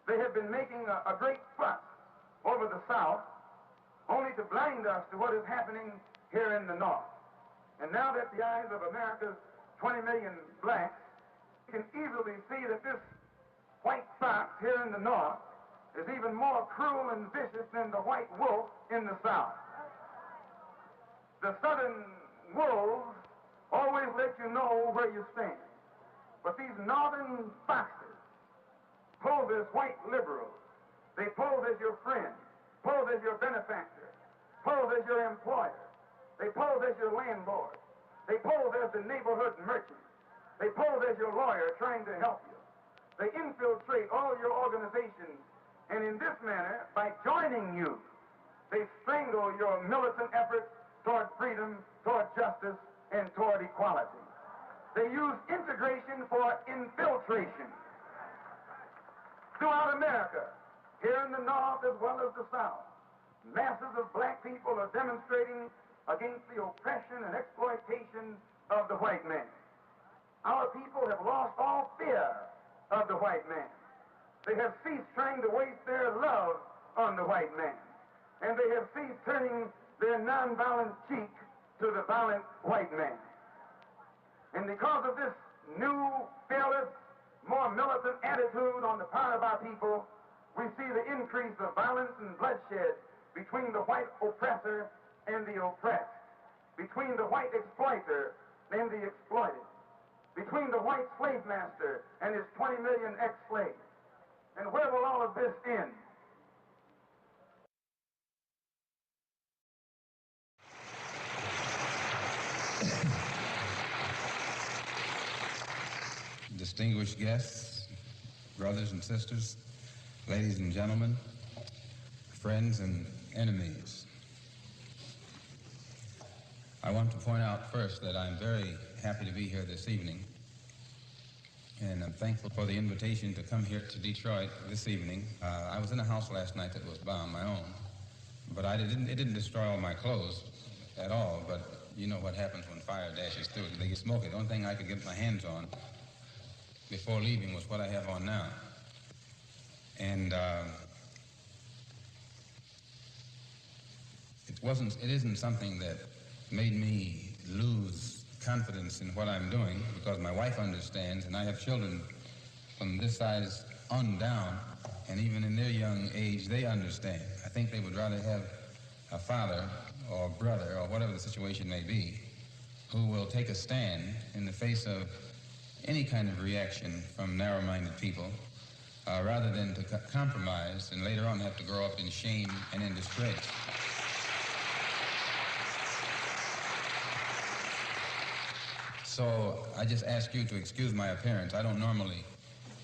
They have been making a great fuss over the South, only to blind us to what is happening here in the North. And now that the eyes of America's 20 million blacks can easily see that this white fox here in the North is even more cruel and vicious than the white wolf in the South. The Southern wolves always let you know where you stand. But these Northern foxes pose as white liberals. They pose as your friend, pose as your benefactor, pose as your employer. They pose as your landlord. They pose as the neighborhood merchant. They pose as your lawyer trying to help you. They infiltrate all your organizations, and in this manner, by joining you, they strangle your militant efforts toward freedom, toward justice, and toward equality. They use integration for infiltration. Throughout America, here in the North as well as the South, masses of black people are demonstrating against the oppression and exploitation of the white man. Our people have lost all fear of the white man. They have ceased trying to waste their love on the white man. And they have ceased turning their nonviolent cheek to the violent white man. And because of this new, fearless, more militant attitude on the part of our people, we see the increase of violence and bloodshed between the white oppressor and the oppressed, between the white exploiter and the exploited, between the white slave master and his 20 million ex-slaves. And where will all of this end? Distinguished guests, brothers and sisters, ladies and gentlemen, friends and enemies. I want to point out first that I'm very happy to be here this evening, and I'm thankful for the invitation to come here to Detroit this evening. I was in a house last night that was bombed, my own, but it didn't destroy all my clothes at all, but you know what happens when fire dashes through it. They get smoky. The only thing I could get my hands on before leaving was what I have on now. And it isn't something that made me lose confidence in what I'm doing, because my wife understands, and I have children from this size on down, and even in their young age, they understand. I think they would rather have a father or brother, or whatever the situation may be, who will take a stand in the face of any kind of reaction from narrow-minded people, rather than to compromise and later on have to grow up in shame and in disgrace. So I just ask you to excuse my appearance. I don't normally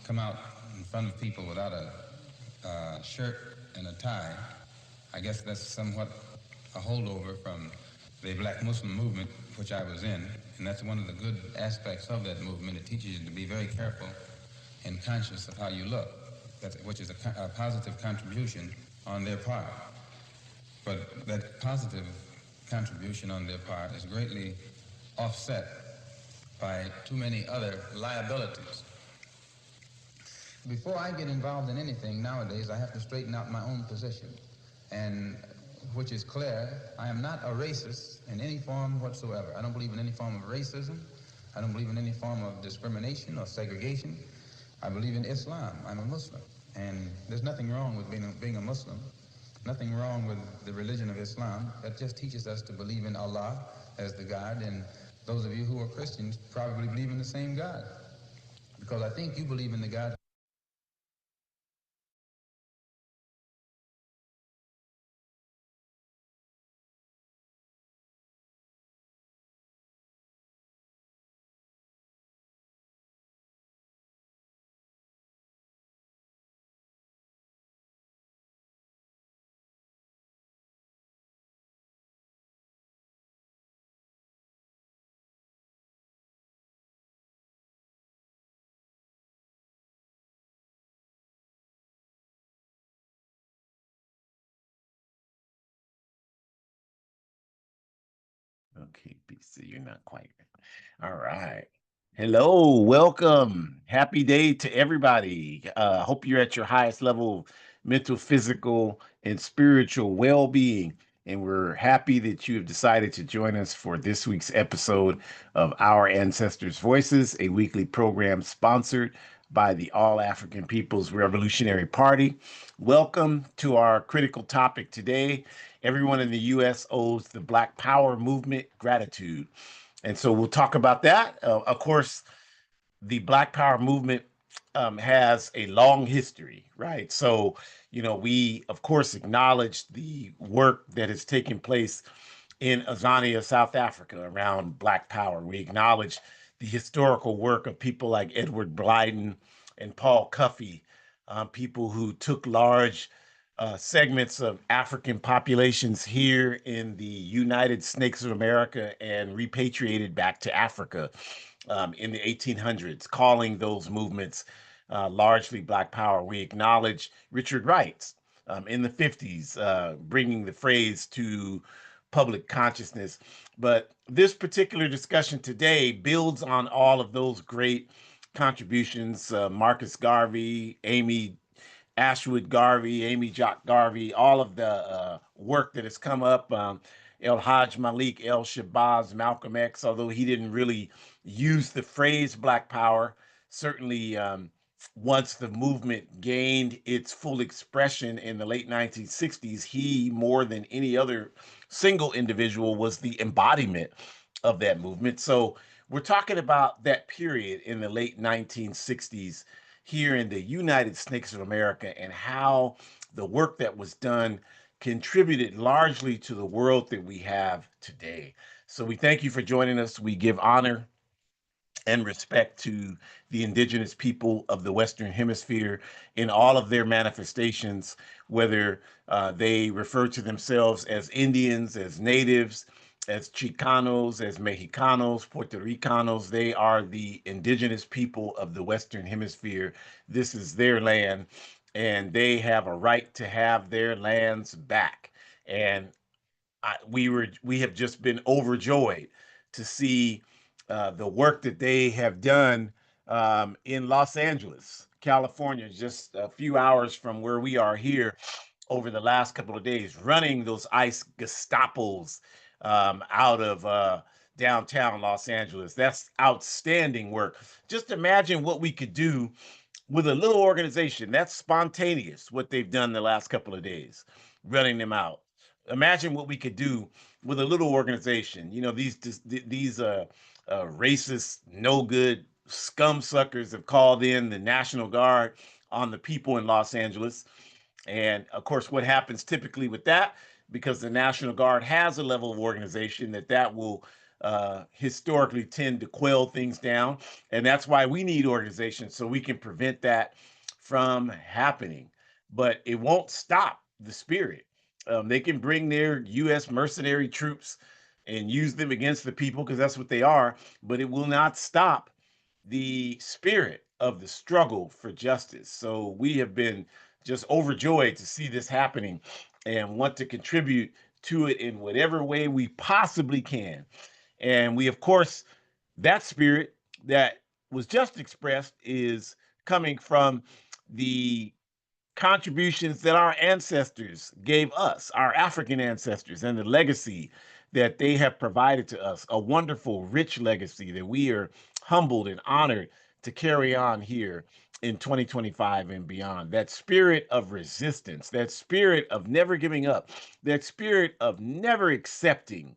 come out in front of people without a shirt and a tie. I guess that's somewhat a holdover from the black Muslim movement, which I was in, and that's one of the good aspects of that movement. It teaches you to be very careful and conscious of how you look, which is a positive contribution on their part. But that positive contribution on their part is greatly offset by too many other liabilities. Before I get involved in anything nowadays, I have to straighten out my own position, and which is clear. I am not a racist in any form whatsoever. I don't believe in any form of racism. I don't believe in any form of discrimination or segregation. I believe in Islam. I'm a Muslim, and there's nothing wrong with being a Muslim, nothing wrong with the religion of Islam. That just teaches us to believe in Allah as the God, and those of you who are Christians probably believe in the same God, because I think you believe in the God Okay, BC, you're not quite. All right. Hello, welcome. Happy day to everybody. Hope you're at your highest level of mental, physical, and spiritual well being. And we're happy that you have decided to join us for this week's episode of Our Ancestors' Voices, a weekly program sponsored by the All African People's Revolutionary Party. Welcome to our critical topic today. Everyone in the U.S. owes the Black Power movement gratitude. And so we'll talk about that. Of course, the Black Power movement has a long history, right? So, we of course acknowledge the work that has taken place in Azania, South Africa, around Black Power. We acknowledge the historical work of people like Edward Blyden and Paul Cuffey, people who took large segments of African populations here in the United Snakes of America and repatriated back to Africa in the 1800s, calling those movements largely Black Power. We acknowledge Richard Wright in the 50s, bringing the phrase to public consciousness. But this particular discussion today builds on all of those great contributions. Marcus Garvey, Amy Ashwood Garvey, Amy Jock Garvey, all of the work that has come up. El Hajj Malik, El Shabazz, Malcolm X, although he didn't really use the phrase Black Power, certainly once the movement gained its full expression in the late 1960s, he, more than any other single individual, was the embodiment of that movement. So we're talking about that period in the late 1960s here in the United States of America and how the work that was done contributed largely to the world that we have today. So we thank you for joining us. We give honor and respect to the indigenous people of the Western Hemisphere in all of their manifestations, whether they refer to themselves as Indians, as natives, as Chicanos, as Mexicanos, Puerto Ricanos. They are the indigenous people of the Western Hemisphere. This is their land, and they have a right to have their lands back. And we have just been overjoyed to see the work that they have done in Los Angeles, California, just a few hours from where we are here over the last couple of days, running those ICE Gestapos out of downtown Los Angeles. That's outstanding work. Just imagine what we could do with a little organization. That's spontaneous, what they've done the last couple of days, running them out. Imagine what we could do with a little organization. These racist, no good scum suckers have called in the National Guard on the people in Los Angeles. And of course, what happens typically with that, because the National Guard has a level of organization that will historically tend to quell things down. And that's why we need organizations so we can prevent that from happening. But it won't stop the spirit. They can bring their U.S. mercenary troops and use them against the people because that's what they are, but it will not stop the spirit of the struggle for justice. So we have been just overjoyed to see this happening and want to contribute to it in whatever way we possibly can. And we, of course, that spirit that was just expressed is coming from the contributions that our ancestors gave us, our African ancestors, and the legacy that they have provided to us, a wonderful, rich legacy that we are humbled and honored to carry on here in 2025 and beyond. That spirit of resistance, that spirit of never giving up, that spirit of never accepting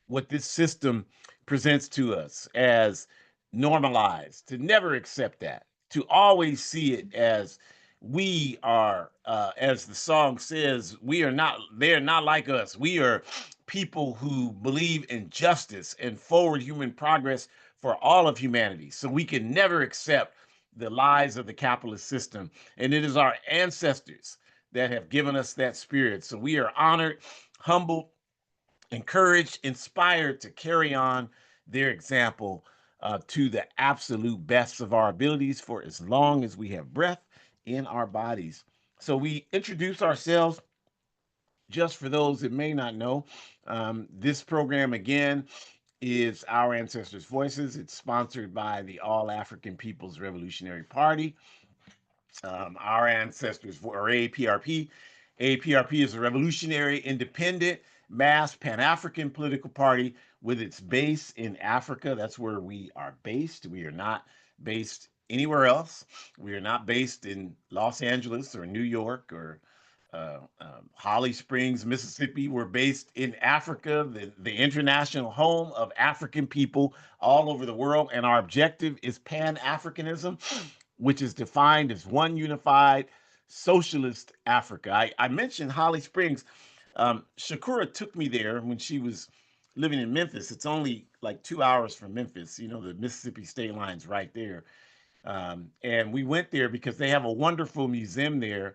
what this system presents to us as normalized, to never accept that, to always see it as we are, as the song says, we are not, they're not like us. We are people who believe in justice and forward human progress for all of humanity. So we can never accept the lies of the capitalist system. And it is our ancestors that have given us that spirit. So we are honored, humbled, encouraged, inspired to carry on their example to the absolute best of our abilities for as long as we have breath in our bodies. So we introduce ourselves just for those that may not know. This program, again, is Our Ancestors' Voices. It's sponsored by the All African People's Revolutionary Party. Our Ancestors, or AAPRP. AAPRP is a revolutionary, independent, mass, Pan African political party with its base in Africa. That's where we are based. We are not based anywhere else. We are not based in Los Angeles or New York or Holly Springs, Mississippi. We're based in Africa, the international home of African people all over the world. And our objective is Pan Africanism, which is defined as one unified socialist Africa. I mentioned Holly Springs. Shakura took me there when she was living in Memphis. It's only like 2 hours from Memphis. You know, the Mississippi state line's right there. And we went there because they have a wonderful museum there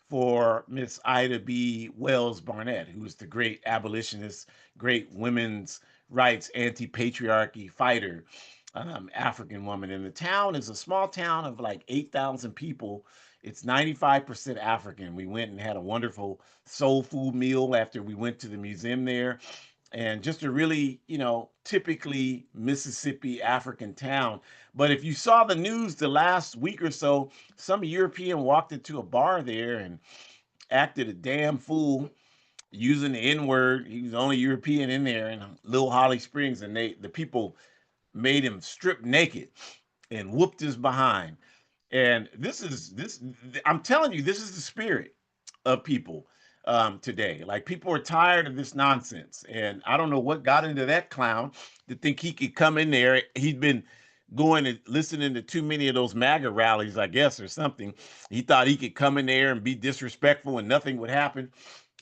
for Miss Ida B. Wells Barnett, who was the great abolitionist, great women's rights, anti patriarchy fighter, African woman. And the town is a small town of like 8,000 people. It's 95% African. We went and had a wonderful soul food meal after we went to the museum there, and just a really, typically Mississippi African town. But if you saw the news the last week or so, some European walked into a bar there and acted a damn fool using the N word. He was the only European in there in Little Holly Springs, and the people made him strip naked and whooped his behind. And this. I'm telling you, this is the spirit of people today. Like, people are tired of this nonsense, and I don't know what got into that clown to think he could come in there. He'd been going and listening to too many of those MAGA rallies, I guess, or something. He thought he could come in there and be disrespectful and nothing would happen,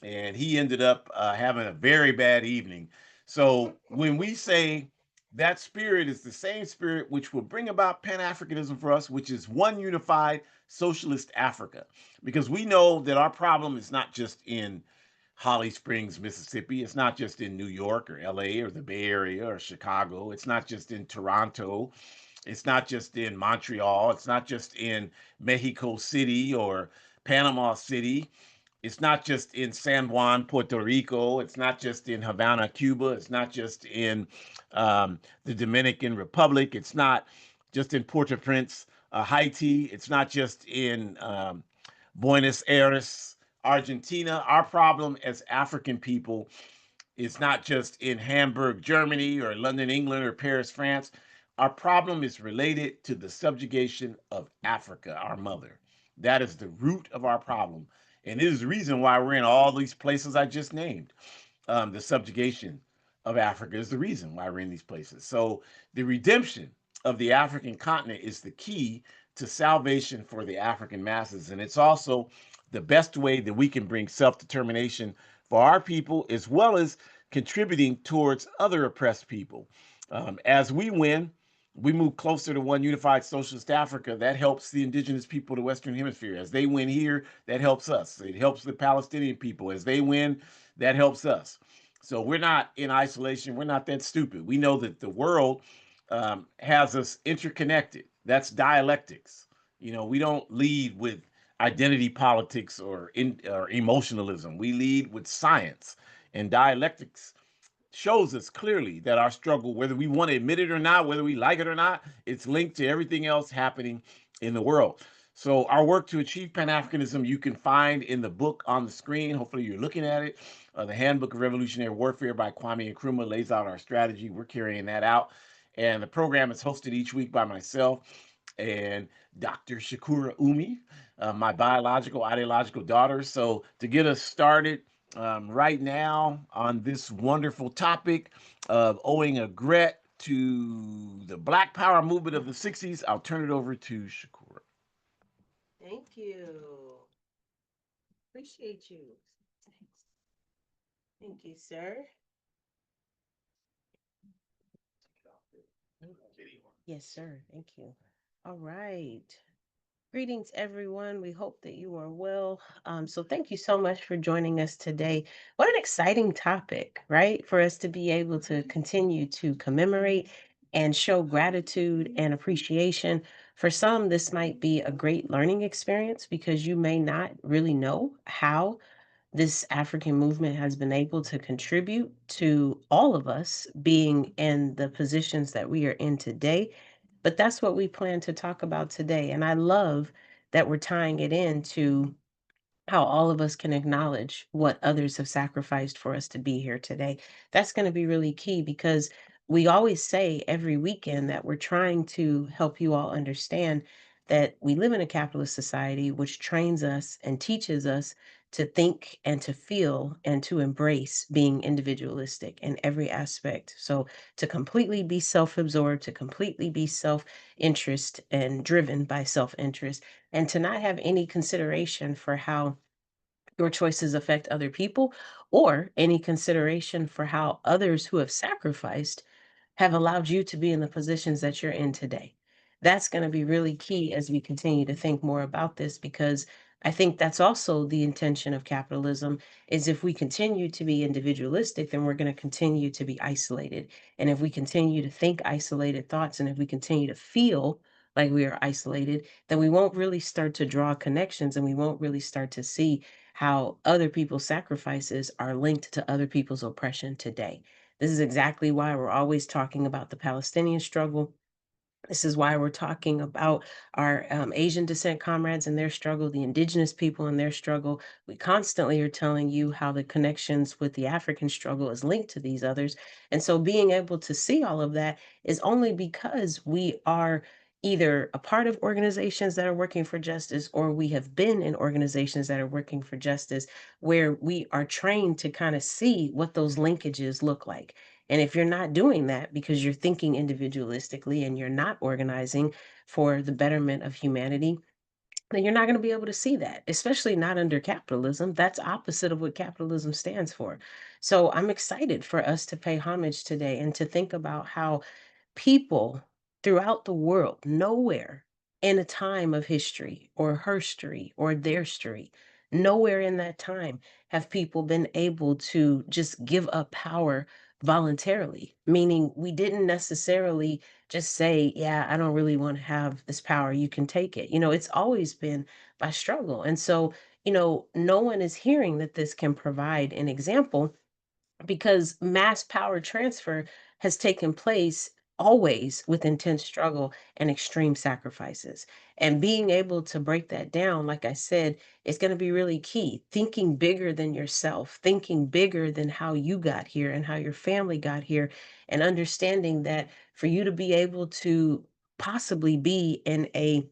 and he ended up having a very bad evening. So when we say that spirit is the same spirit which will bring about Pan Africanism for us, which is one unified socialist Africa, because we know that our problem is not just in Holly Springs, Mississippi. It's not just in New York or LA or the Bay Area or Chicago. It's not just in Toronto. It's not just in Montreal. It's not just in Mexico City or Panama City. It's not just in San Juan, Puerto Rico. It's not just in Havana, Cuba. It's not just in the Dominican Republic. It's not just in Port-au-Prince, Haiti. It's not just in Buenos Aires, Argentina. Our problem as African people is not just in Hamburg, Germany, or London, England, or Paris, France. Our problem is related to the subjugation of Africa, our mother. That is the root of our problem. And it is the reason why we're in all these places I just named. The subjugation of Africa is the reason why we're in these places. So the redemption of the African continent is the key to salvation for the African masses. And it's also the best way that we can bring self determination for our people, as well as contributing towards other oppressed people. As we win, we move closer to one unified socialist Africa. That helps the indigenous people of the Western Hemisphere. As they win here, that helps us. It helps the Palestinian people. As they win, that helps us. So we're not in isolation. We're not that stupid. We know that the world has us interconnected. That's dialectics. We don't lead with identity politics or emotionalism. We lead with science, and dialectics shows us clearly that our struggle, whether we want to admit it or not, whether we like it or not, it's linked to everything else happening in the world. So our work to achieve Pan-Africanism, you can find in the book on the screen. Hopefully you're looking at it. The Handbook of Revolutionary Warfare by Kwame Nkrumah lays out our strategy. We're carrying that out. And the program is hosted each week by myself and Dr. Shakura Umi, my biological, ideological daughter. So to get us started, right now on this wonderful topic of owing a regret to the Black Power movement of the 60s, I'll turn it over to Shakura. Thank you. Appreciate you. Thanks. Thank you, sir. Yes, sir. Thank you. All right. Greetings, everyone. We hope that you are well. So, thank you so much for joining us today. What an exciting topic, right? For us to be able to continue to commemorate and show gratitude and appreciation. For some, this might be a great learning experience because you may not really know how this African movement has been able to contribute to all of us being in the positions that we are in today. But that's what we plan to talk about today. And I love that we're tying it into how all of us can acknowledge what others have sacrificed for us to be here today. That's going to be really key because we always say every weekend that we're trying to help you all understand that we live in a capitalist society which trains us and teaches us to think and to feel and to embrace being individualistic in every aspect. So, to completely be self absorbed, to completely be self interest and driven by self interest, and to not have any consideration for how your choices affect other people or any consideration for how others who have sacrificed have allowed you to be in the positions that you're in today. That's going to be really key as we continue to think more about this because I think that's also the intention of capitalism is if we continue to be individualistic then we're going to continue to be isolated. And if we continue to think isolated thoughts and if we continue to feel like we are isolated, then we won't really start to draw connections and we won't really start to see how other people's sacrifices are linked to other people's oppression today. This is exactly why we're always talking about the Palestinian struggle. This is why we're talking about our Asian descent comrades and their struggle, the indigenous people and their struggle. We constantly are telling you how the connections with the African struggle is linked to these others. And so being able to see all of that is only because we are either a part of organizations that are working for justice or we have been in organizations that are working for justice where we are trained to kind of see what those linkages look like. And if you're not doing that because you're thinking individualistically and you're not organizing for the betterment of humanity, then you're not going to be able to see that, especially not under capitalism. That's opposite of what capitalism stands for. So I'm excited for us to pay homage today and to think about how people throughout the world, nowhere in a time of history or herstory or their story, nowhere in that time have people been able to just give up power voluntarily, meaning we didn't necessarily just say, yeah, I don't really want to have this power. You can take it. It's always been by struggle. And so, no one is hearing that this can provide an example because mass power transfer has taken place always with intense struggle and extreme sacrifices. And being able to break that down, like I said, is going to be really key. Thinking bigger than yourself, thinking bigger than how you got here and how your family got here, and understanding that for you to be able to possibly be in a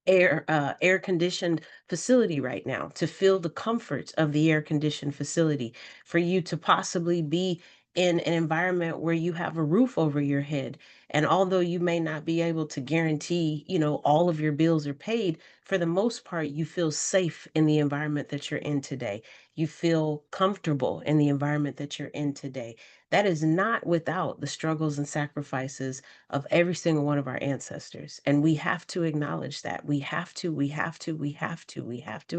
air conditioned facility right now, to feel the comforts of the air conditioned facility, for you to possibly be in an environment where you have a roof over your head. And although you may not be able to guarantee, all of your bills are paid, for the most part, you feel safe in the environment that you're in today. You feel comfortable in the environment that you're in today. That is not without the struggles and sacrifices of every single one of our ancestors. And we have to acknowledge that. We have to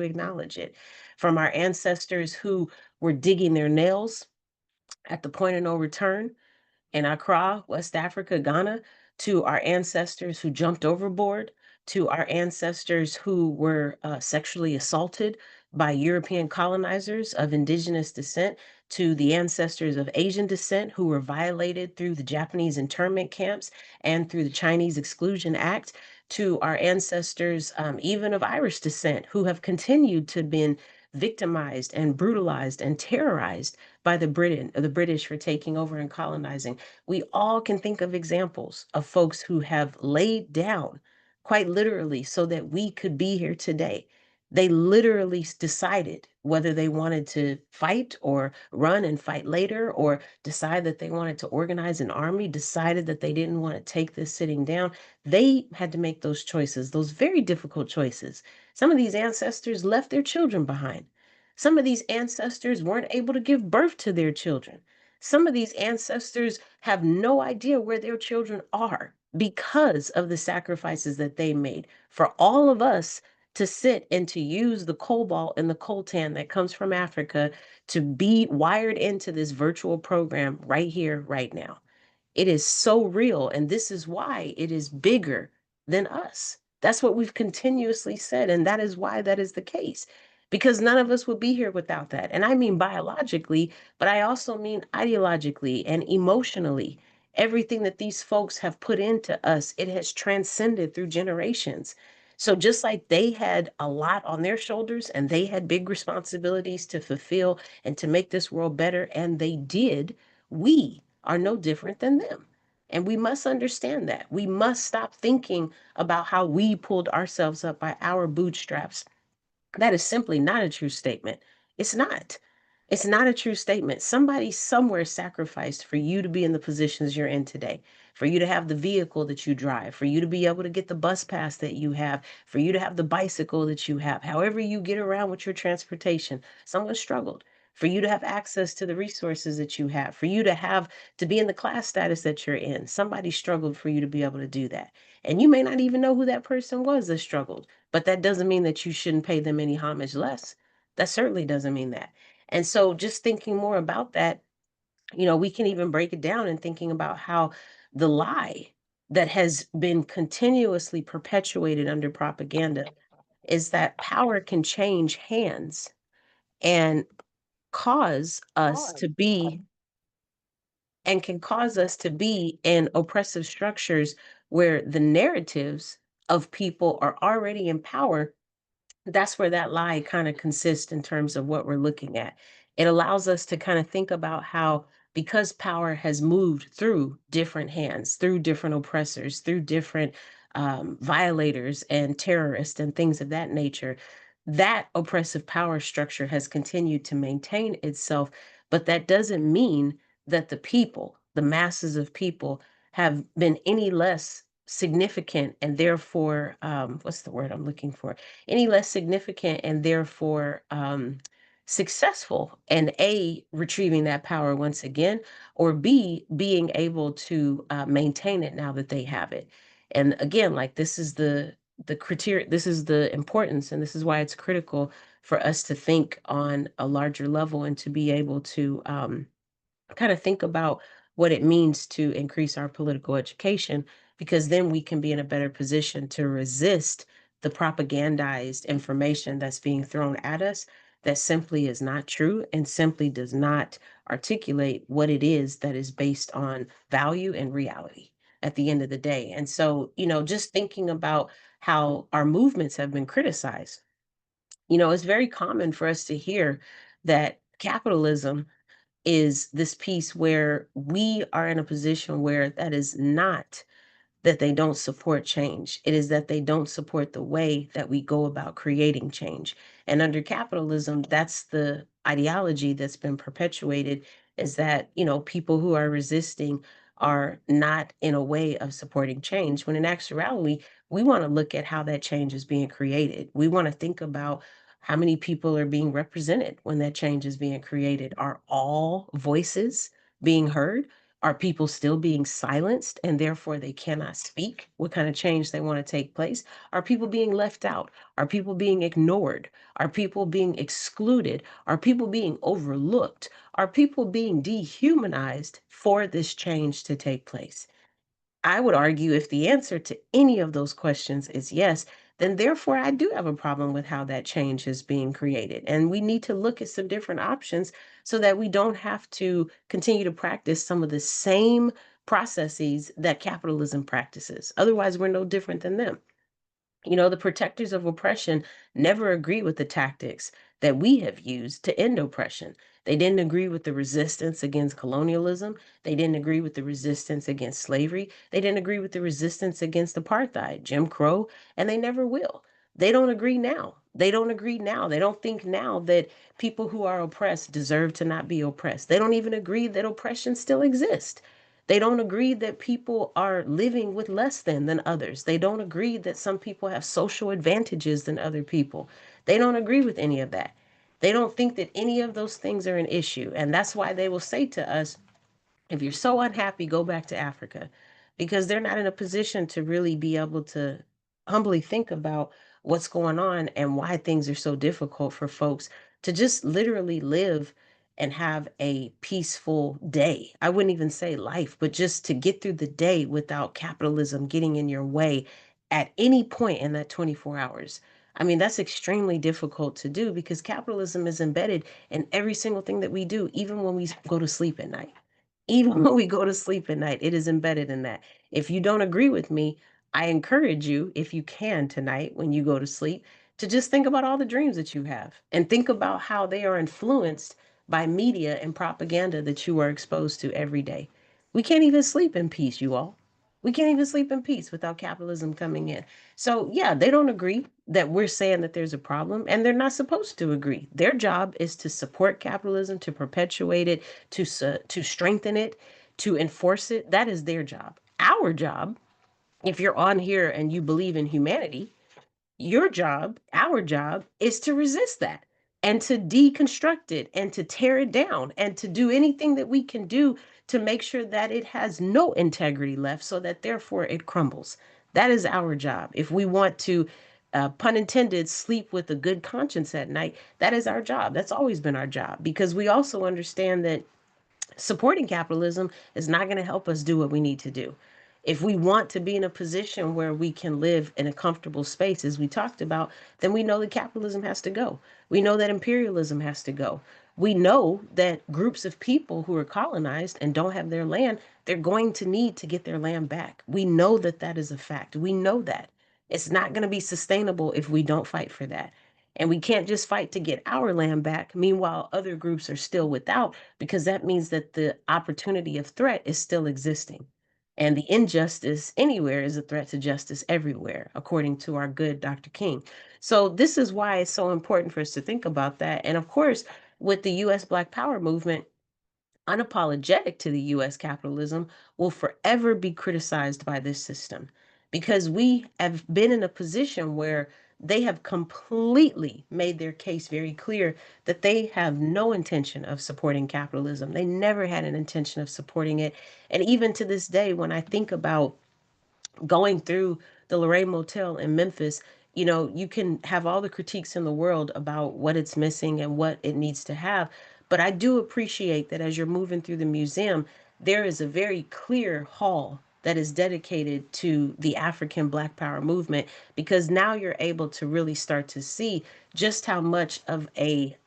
acknowledge it. From our ancestors who were digging their nails at the point of no return in Accra, West Africa, Ghana, to our ancestors who jumped overboard, to our ancestors who were sexually assaulted by European colonizers of indigenous descent, to the ancestors of Asian descent who were violated through the Japanese internment camps and through the Chinese Exclusion Act, to our ancestors, even of Irish descent, who have continued to been victimized and brutalized and terrorized by the British for taking over and colonizing. We all can think of examples of folks who have laid down quite literally so that we could be here today. They literally decided whether they wanted to fight or run and fight later, or decide that they wanted to organize an army, decided that they didn't want to take this sitting down. They had to make those choices, those very difficult choices. Some of these ancestors left their children behind. Some of these ancestors weren't able to give birth to their children. Some of these ancestors have no idea where their children are because of the sacrifices that they made. For all of us to sit and to use the cobalt and the coltan that comes from Africa to be wired into this virtual program right here, right now. It is so real. And this is why it is bigger than us. That's what we've continuously said. And that is why that is the case. because none of us would be here without that. And I mean biologically, but I also mean ideologically and emotionally. Everything that these folks have put into us, it has transcended through generations. So just like they had a lot on their shoulders and they had big responsibilities to fulfill and to make this world better, and they did, we are no different than them. And we must understand that. We must stop thinking about how we pulled ourselves up by our bootstraps. That is simply not a true statement. It's not. It's not a true statement. Somebody somewhere sacrificed for you to be in the positions you're in today, for you to have the vehicle that you drive, for you to be able to get the bus pass that you have, for you to have the bicycle that you have. However, you get around with your transportation, someone struggled. For you to have access to the resources that you have, for you to be in the class status that you're in, somebody struggled for you to be able to do that. And you may not even know who that person was that struggled, but that doesn't mean that you shouldn't pay them any homage less. That certainly doesn't mean that. And so just thinking more about that, we can even break it down and thinking about how the lie that has been continuously perpetuated under propaganda is that power can change hands and cause us to be and can cause us to be in oppressive structures where the narratives of people are already in power. That's where that lie kind of consists in terms of what we're looking at. It allows us to kind of think about how, because power has moved through different hands, through different oppressors, through different violators and terrorists and things of that nature, that oppressive power structure has continued to maintain itself. But that doesn't mean that the people, the masses of people, have been any less significant and therefore, what's the word I'm looking for? Any less significant and therefore successful and A, retrieving that power once again, or B, being able to maintain it now that they have it. And again, like this is the criteria, this is the importance, and this is why it's critical for us to think on a larger level and to be able to kind of think about what it means to increase our political education, because then we can be in a better position to resist the propagandized information that's being thrown at us that simply is not true and simply does not articulate what it is that is based on value and reality at the end of the day. And so, just thinking about how our movements have been criticized, it's very common for us to hear that capitalism is this piece where we are in a position where that is not that they don't support change. It is that they don't support the way that we go about creating change. And under capitalism, that's the ideology that's been perpetuated, is that, people who are resisting are not in a way of supporting change. When in actuality, we want to look at how that change is being created. We want to think about how many people are being represented when that change is being created. Are all voices being heard? Are people still being silenced and therefore they cannot speak what kind of change they want to take place? Are people being left out? Are people being ignored? Are people being excluded? Are people being overlooked? Are people being dehumanized for this change to take place? I would argue if the answer to any of those questions is yes, then therefore I do have a problem with how that change is being created. And we need to look at some different options so that we don't have to continue to practice some of the same processes that capitalism practices. Otherwise, we're no different than them. The protectors of oppression never agree with the tactics that we have used to end oppression. They didn't agree with the resistance against colonialism. They didn't agree with the resistance against slavery. They didn't agree with the resistance against apartheid, Jim Crow, and they never will. They don't agree now. They don't agree now. They don't think now that people who are oppressed deserve to not be oppressed. They don't even agree that oppression still exists. They don't agree that people are living with less than others. They don't agree that some people have social advantages than other people. They don't agree with any of that. They don't think that any of those things are an issue. And that's why they will say to us, if you're so unhappy, go back to Africa, because they're not in a position to really be able to humbly think about what's going on and why things are so difficult for folks to just literally live and have a peaceful day. I wouldn't even say life, but just to get through the day without capitalism getting in your way at any point in that 24 hours. I mean, that's extremely difficult to do because capitalism is embedded in every single thing that we do, even when we go to sleep at night. Even when we go to sleep at night, it is embedded in that. If you don't agree with me, I encourage you, if you can tonight when you go to sleep, to just think about all the dreams that you have and think about how they are influenced by media and propaganda that you are exposed to every day. We can't even sleep in peace, you all. We can't even sleep in peace without capitalism coming in. So, yeah, they don't agree that we're saying that there's a problem, and they're not supposed to agree. Their job is to support capitalism, to perpetuate it, to strengthen it, to enforce it. That is their job. Our job, if you're on here and you believe in humanity, your job, our job, is to resist that and to deconstruct it and to tear it down and to do anything that we can do to make sure that it has no integrity left so that therefore it crumbles. That is our job. If we want to, pun intended, sleep with a good conscience at night, that is our job. That's always been our job because we also understand that supporting capitalism is not going to help us do what we need to do. If we want to be in a position where we can live in a comfortable space, as we talked about, then we know that capitalism has to go. We know that imperialism has to go. We know that groups of people who are colonized and don't have their land, they're going to need to get their land back. We know that that is a fact. We know that. It's not going to be sustainable if we don't fight for that. And we can't just fight to get our land back. Meanwhile, other groups are still without, because that means that the opportunity of threat is still existing. And the injustice anywhere is a threat to justice everywhere, according to our good Dr. King. So, this is why it's so important for us to think about that. And of course, with the US Black Power movement, unapologetic to the US capitalism, will forever be criticized by this system because we have been in a position where they have completely made their case very clear that they have no intention of supporting capitalism. They never had an intention of supporting it. And even to this day, when I think about going through the Lorraine Motel in Memphis, you know, you can have all the critiques in the world about what it's missing and what it needs to have. But I do appreciate that as you're moving through the museum, there is a very clear hall that is dedicated to the African Black Power movement, because now you're able to really start to see just how much of a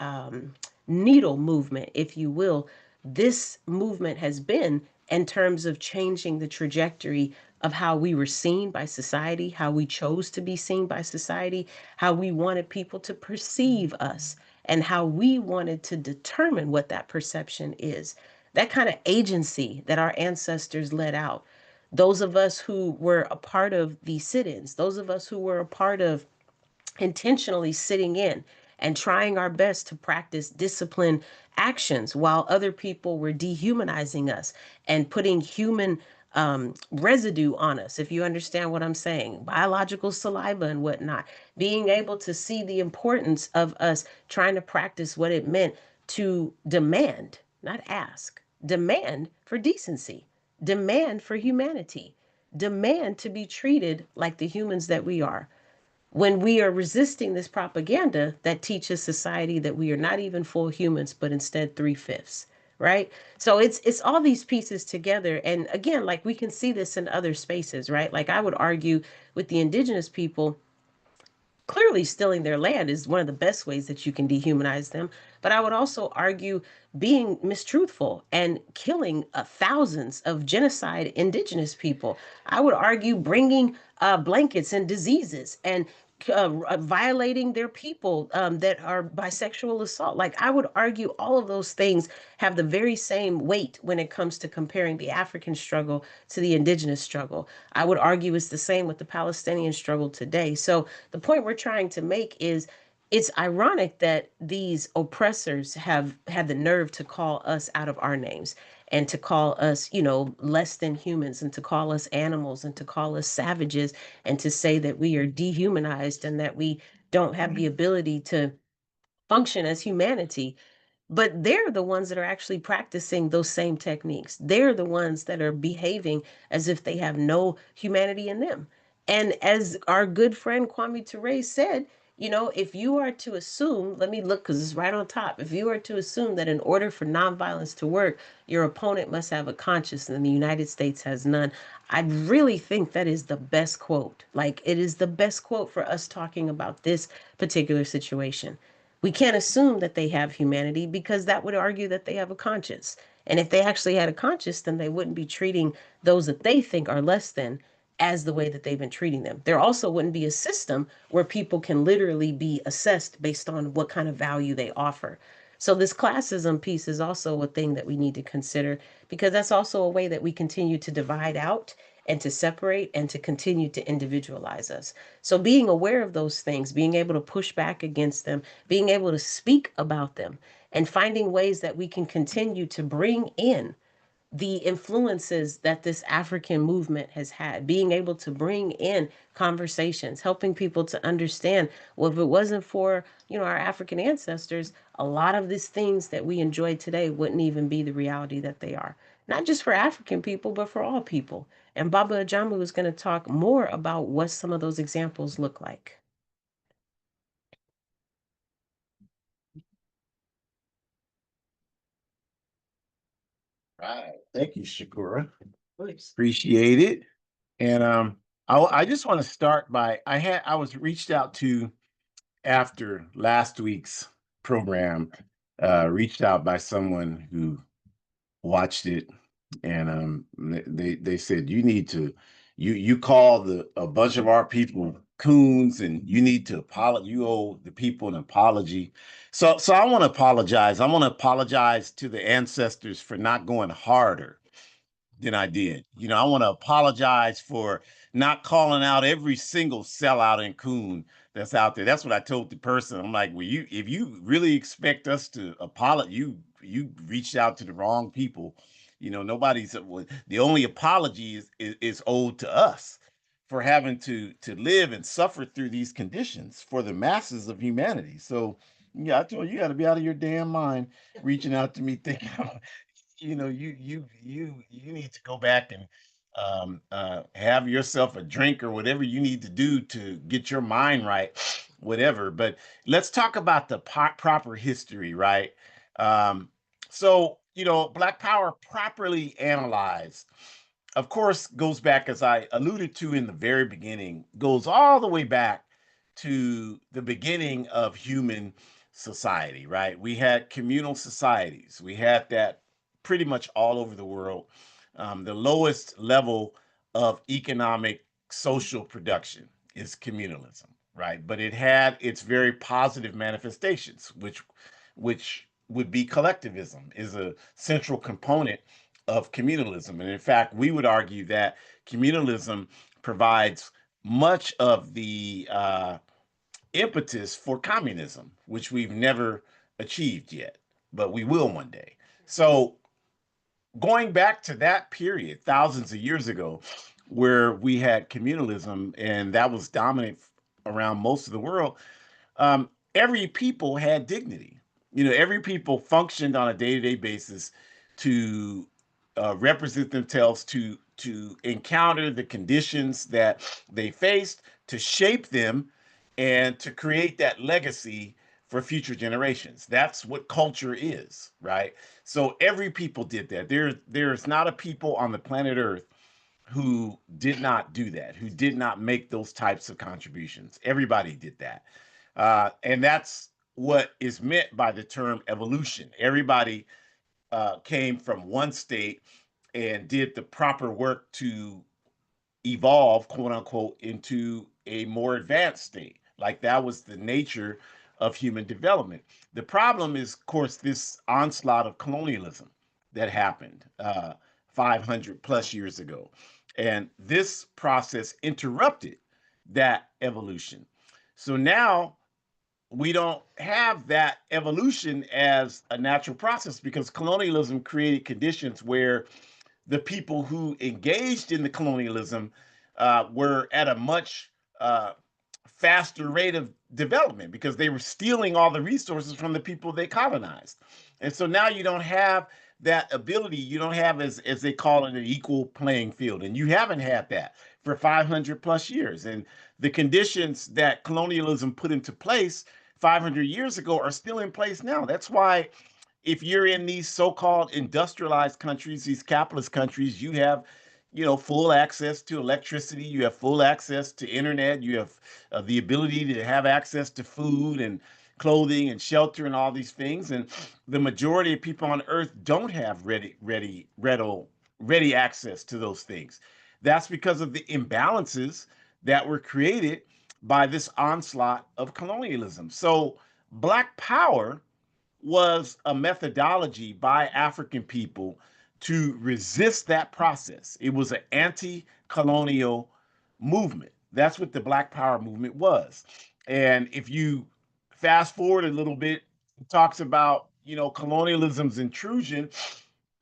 needle movement, if you will, this movement has been in terms of changing the trajectory of how we were seen by society, how we chose to be seen by society, how we wanted people to perceive us, and how we wanted to determine what that perception is. That kind of agency that our ancestors let out. Those of us who were a part of the sit ins, those of us who were a part of intentionally sitting in and trying our best to practice disciplined actions while other people were dehumanizing us and putting human residue on us, if you understand what I'm saying, biological saliva and whatnot, being able to see the importance of us trying to practice what it meant to demand, not ask, demand for decency, demand for humanity, demand to be treated like the humans that we are. When we are resisting this propaganda that teaches society that we are not even full humans, but instead three-fifths, right? So it's all these pieces together. And again, like we can see this in other spaces, right? Like I would argue with the indigenous people, clearly stealing their land is one of the best ways that you can dehumanize them. But I would also argue being mistruthful and killing thousands of genocide indigenous people. I would argue bringing blankets and diseases and violating their people that are bisexual assault. Like I would argue all of those things have the very same weight when it comes to comparing the African struggle to the indigenous struggle. I would argue it's the same with the Palestinian struggle today. So the point we're trying to make is it's ironic that these oppressors have had the nerve to call us out of our names and to call us, you know, less than humans and to call us animals and to call us savages and to say that we are dehumanized and that we don't have the ability to function as humanity. But they're the ones that are actually practicing those same techniques. They're the ones that are behaving as if they have no humanity in them. And as our good friend Kwame Ture said, If you are to assume, let me look because it's right on top. If you are to assume that in order for nonviolence to work, your opponent must have a conscience and the United States has none, I really think that is the best quote. Like, it is the best quote for us talking about this particular situation. We can't assume that they have humanity because that would argue that they have a conscience. And if they actually had a conscience, then they wouldn't be treating those that they think are less than as the way that they've been treating them. There also wouldn't be a system where people can literally be assessed based on what kind of value they offer. So, this classism piece is also a thing that we need to consider because that's also a way that we continue to divide out and to separate and to continue to individualize us. So, being aware of those things, being able to push back against them, being able to speak about them, and finding ways that we can continue to bring in the influences that this African movement has had, being able to bring in conversations, helping people to understand, well, if it wasn't for, our African ancestors, a lot of these things that we enjoy today wouldn't even be the reality that they are. Not just for African people, but for all people. And Baba Ajamu is going to talk more about what some of those examples look like. Right. Thank you, Shakura. Please. Appreciate it. And I just want to start by I was reached out to after last week's program, reached out by someone who watched it, and they said you need to you call a bunch of our people coons, and you need to apologize. You owe the people an apology. So I want to apologize. I want to apologize to the ancestors for not going harder than I did. I want to apologize for not calling out every single sellout and coon that's out there. That's what I told the person. I'm like, well, if you really expect us to apologize, you reached out to the wrong people. Nobody's the only apology is owed to us for having to live and suffer through these conditions for the masses of humanity. So yeah, I told you, you got to be out of your damn mind reaching out to me thinking you need to go back and have yourself a drink or whatever you need to do to get your mind right, whatever. But let's talk about the proper history, right? um, so Black Power properly analyzed, of course, goes back, as I alluded to in the very beginning, goes all the way back to the beginning of human society, right? We had communal societies. We had that pretty much all over the world. The lowest level of economic social production is communalism, right? But it had its very positive manifestations, which would be collectivism, is a central component of communalism. And in fact, we would argue that communalism provides much of the impetus for communism, which we've never achieved yet, but we will one day. So, going back to that period, thousands of years ago, where we had communalism and that was dominant around most of the world, every people had dignity. Every people functioned on a day-to-day basis to represent themselves, to encounter the conditions that they faced, to shape them, and to create that legacy for future generations. That's what culture is, right? So every people did that. There's not a people on the planet Earth who did not do that, who did not make those types of contributions. Everybody did that. And that's what is meant by the term evolution. Everybody came from one state and did the proper work to evolve, quote unquote, into a more advanced state. Like that was the nature of human development. The problem is, of course, this onslaught of colonialism that happened 500 plus years ago. And this process interrupted that evolution. So now we don't have that evolution as a natural process because colonialism created conditions where the people who engaged in the colonialism were at a much faster rate of development because they were stealing all the resources from the people they colonized. And so now you don't have that ability. You don't have, as they call it, an equal playing field. And you haven't had that for 500 plus years. And the conditions that colonialism put into place 500 years ago are still in place now. That's why if you're in these so-called industrialized countries, these capitalist countries, you have, full access to electricity, you have full access to internet, you have the ability to have access to food and clothing and shelter and all these things. And the majority of people on earth don't have ready access to those things. That's because of the imbalances that were created by this onslaught of colonialism. So black power was a methodology by African people to resist that process. It was an anti colonial movement. That's what the Black Power movement was. And if you fast forward a little bit, it talks about, colonialism's intrusion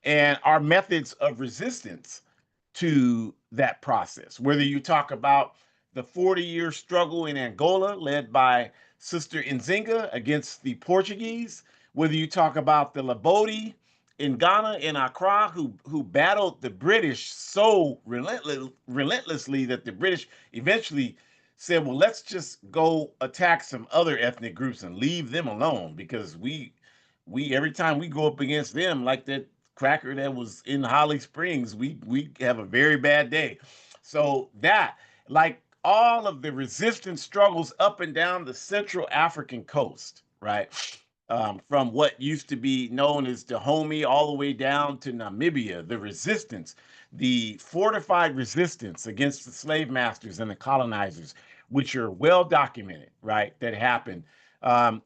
and our methods of resistance to that process. Whether you talk about the 40-year struggle in Angola led by Sister Nzinga against the Portuguese, whether you talk about the Labodi in Ghana, in Accra, who battled the British so relentlessly that the British eventually said, well, let's just go attack some other ethnic groups and leave them alone because we every time we go up against them, like that cracker that was in Holly Springs, we have a very bad day. So that, like all of the resistance struggles up and down the Central African coast, right? From what used to be known as Dahomey all the way down to Namibia, the resistance, the fortified resistance against the slave masters and the colonizers, which are well documented, right, that happened.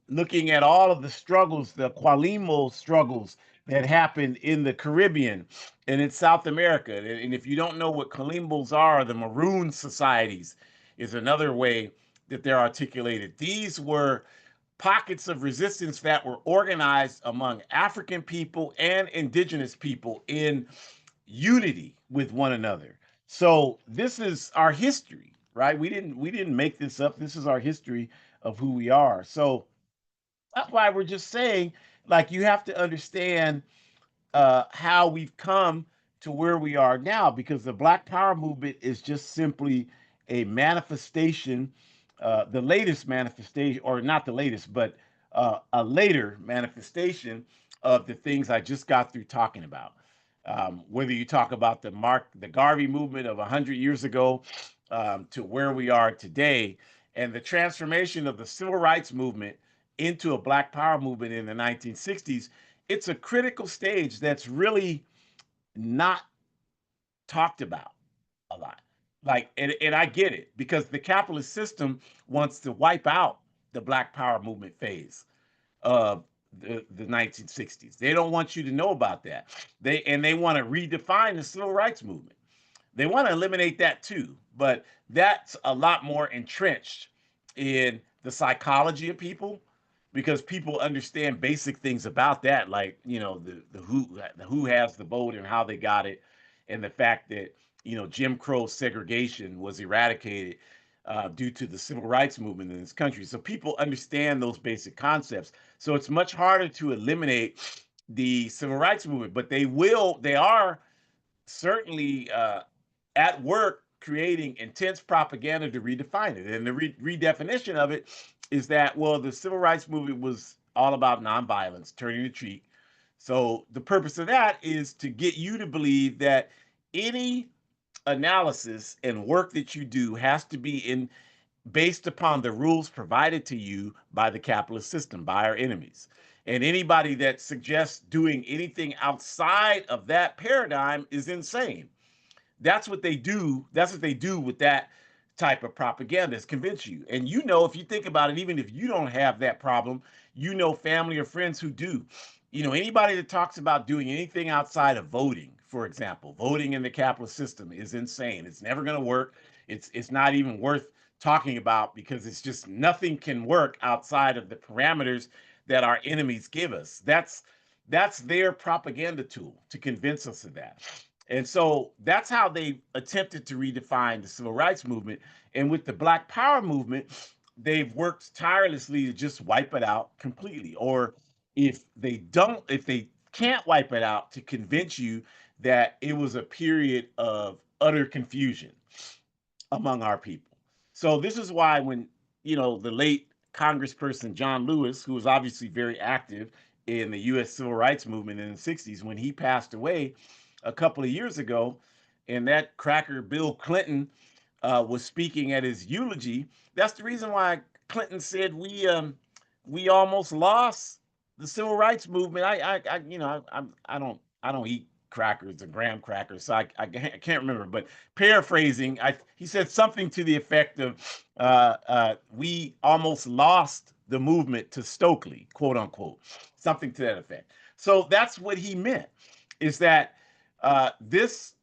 Looking at all of the struggles, the Qualimo struggles that happened in the Caribbean and in South America. And if you don't know what Qualimbos are, the Maroon societies is another way that they're articulated. These were pockets of resistance that were organized among African people and indigenous people in unity with one another. So this is our history, right? We didn't make this up. This is our history of who we are. So that's why we're just saying, like, you have to understand how we've come to where we are now, because the Black Power movement is just simply a manifestation, the latest manifestation, or not the latest, but a later manifestation of the things I just got through talking about. Whether you talk about the Garvey movement of 100 years ago to where we are today, and the transformation of the civil rights movement into a Black Power movement in the 1960s, it's a critical stage that's really not talked about a lot. Like, and I get it because the capitalist system wants to wipe out the Black Power movement phase of the 1960s. They don't want you to know about that. They want to redefine the civil rights movement. They want to eliminate that too, but that's a lot more entrenched in the psychology of people because people understand basic things about that, like the who has the vote and how they got it, and the fact that Jim Crow segregation was eradicated due to the civil rights movement in this country. So people understand those basic concepts. So it's much harder to eliminate the civil rights movement, but they are certainly at work creating intense propaganda to redefine it. And the redefinition of it is that, well, the civil rights movement was all about nonviolence, turning the cheek. So the purpose of that is to get you to believe that any analysis and work that you do has to be in based upon the rules provided to you by the capitalist system, by our enemies. And anybody that suggests doing anything outside of that paradigm is insane. That's what they do. That's what they do with that type of propaganda, is convince you. And if you think about it, even if you don't have that problem, family or friends who do. Anybody that talks about doing anything outside of voting, for example, voting in the capitalist system is insane. It's never going to work. It's not even worth talking about because it's just nothing can work outside of the parameters that our enemies give us. That's their propaganda tool to convince us of that. And so that's how they attempted to redefine the civil rights movement. And with the Black Power movement, they've worked tirelessly to just wipe it out completely. Or if they can't wipe it out, to convince you that it was a period of utter confusion. among our people. So this is why when, the late Congressperson John Lewis, who was obviously very active in the U.S. civil rights movement in the 60s, when he passed away a couple of years ago, and that cracker Bill Clinton was speaking at his eulogy, that's the reason why Clinton said we almost lost the civil rights movement. I don't eat crackers or graham crackers, so I can't remember. But paraphrasing, he said something to the effect of, "We almost lost the movement to Stokely," quote unquote, something to that effect. So that's what he meant, is that this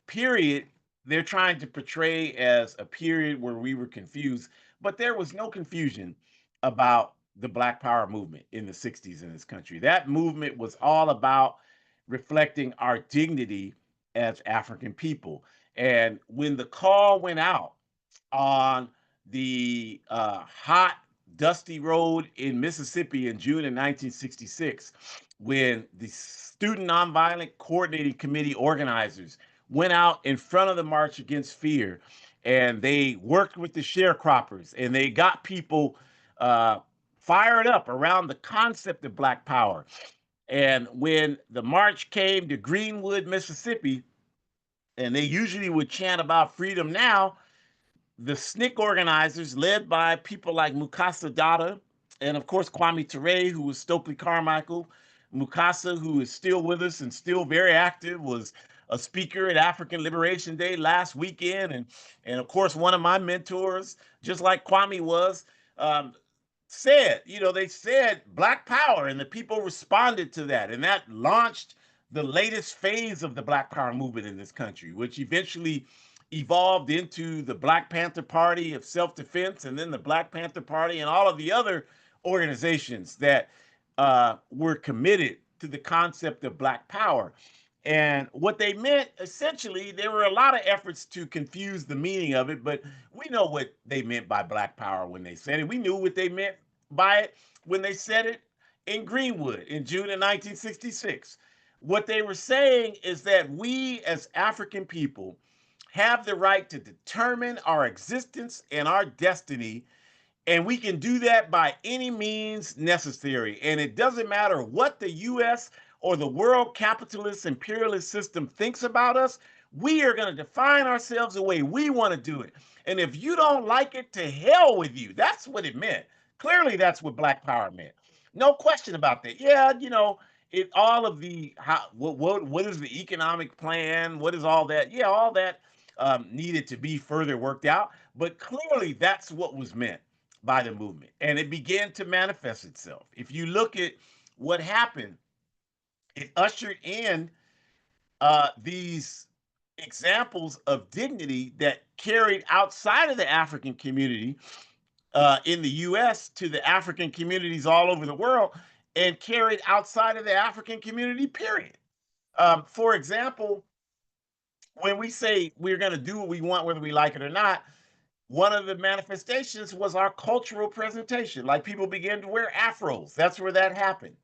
period they're trying to portray as a period where we were confused, but there was no confusion about the Black Power movement in the 60s in this country. That movement was all about reflecting our dignity as African people. And when the call went out on the hot, dusty road in Mississippi in June of 1966, when the Student Nonviolent Coordinating Committee organizers went out in front of the March Against Fear, and they worked with the sharecroppers, and they got people uh, fired up around the concept of Black Power. And when the march came to Greenwood, Mississippi, and they usually would chant about freedom now, the SNCC organizers, led by people like Mukasa Dada and, of course, Kwame Ture, who was Stokely Carmichael. Mukasa, who is still with us and still very active, was a speaker at African Liberation Day last weekend. And of course, one of my mentors, just like Kwame was, um, said, they said Black Power, and the people responded to that. And that launched the latest phase of the Black Power movement in this country, which eventually evolved into the Black Panther Party of self-defense, and then the Black Panther Party, and all of the other organizations that were committed to the concept of Black Power. And what they meant, essentially, there were a lot of efforts to confuse the meaning of it, but we know what they meant by Black Power when they said it. We knew what they meant by it when they said it in Greenwood in June of 1966. What they were saying is that we as African people have the right to determine our existence and our destiny, and we can do that by any means necessary. And it doesn't matter what the US or the world capitalist imperialist system thinks about us. We are going to define ourselves the way we want to do it. And if you don't like it, to hell with you. That's what it meant. Clearly, that's what Black Power meant. No question about that. Yeah, it all of the how what is the economic plan? What is all that? Yeah, all that needed to be further worked out. But clearly, that's what was meant by the movement, and it began to manifest itself. If you look at what happened, it ushered in these examples of dignity that carried outside of the African community in the U.S. to the African communities all over the world, and carried outside of the African community, period. For example, when we say we're going to do what we want, whether we like it or not, one of the manifestations was our cultural presentation. Like, people began to wear afros. That's where that happened.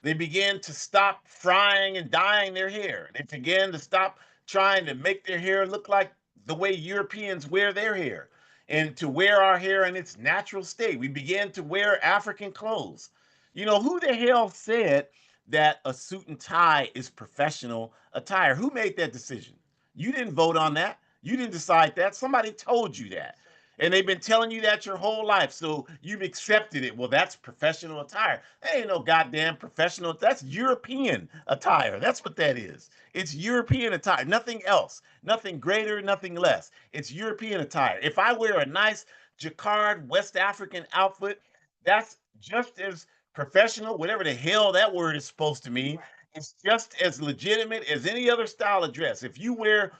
They began to stop frying and dyeing their hair. They began to stop trying to make their hair look like the way Europeans wear their hair, and to wear our hair in its natural state. We began to wear African clothes. Who the hell said that a suit and tie is professional attire? Who made that decision? You didn't vote on that. You didn't decide that. Somebody told you that. And they've been telling you that your whole life. So you've accepted it. Well, that's professional attire. That ain't no goddamn professional. That's European attire. That's what that is. It's European attire. Nothing else. Nothing greater, nothing less. It's European attire. If I wear a nice jacquard West African outfit, that's just as professional, whatever the hell that word is supposed to mean. It's just as legitimate as any other style of dress. If you wear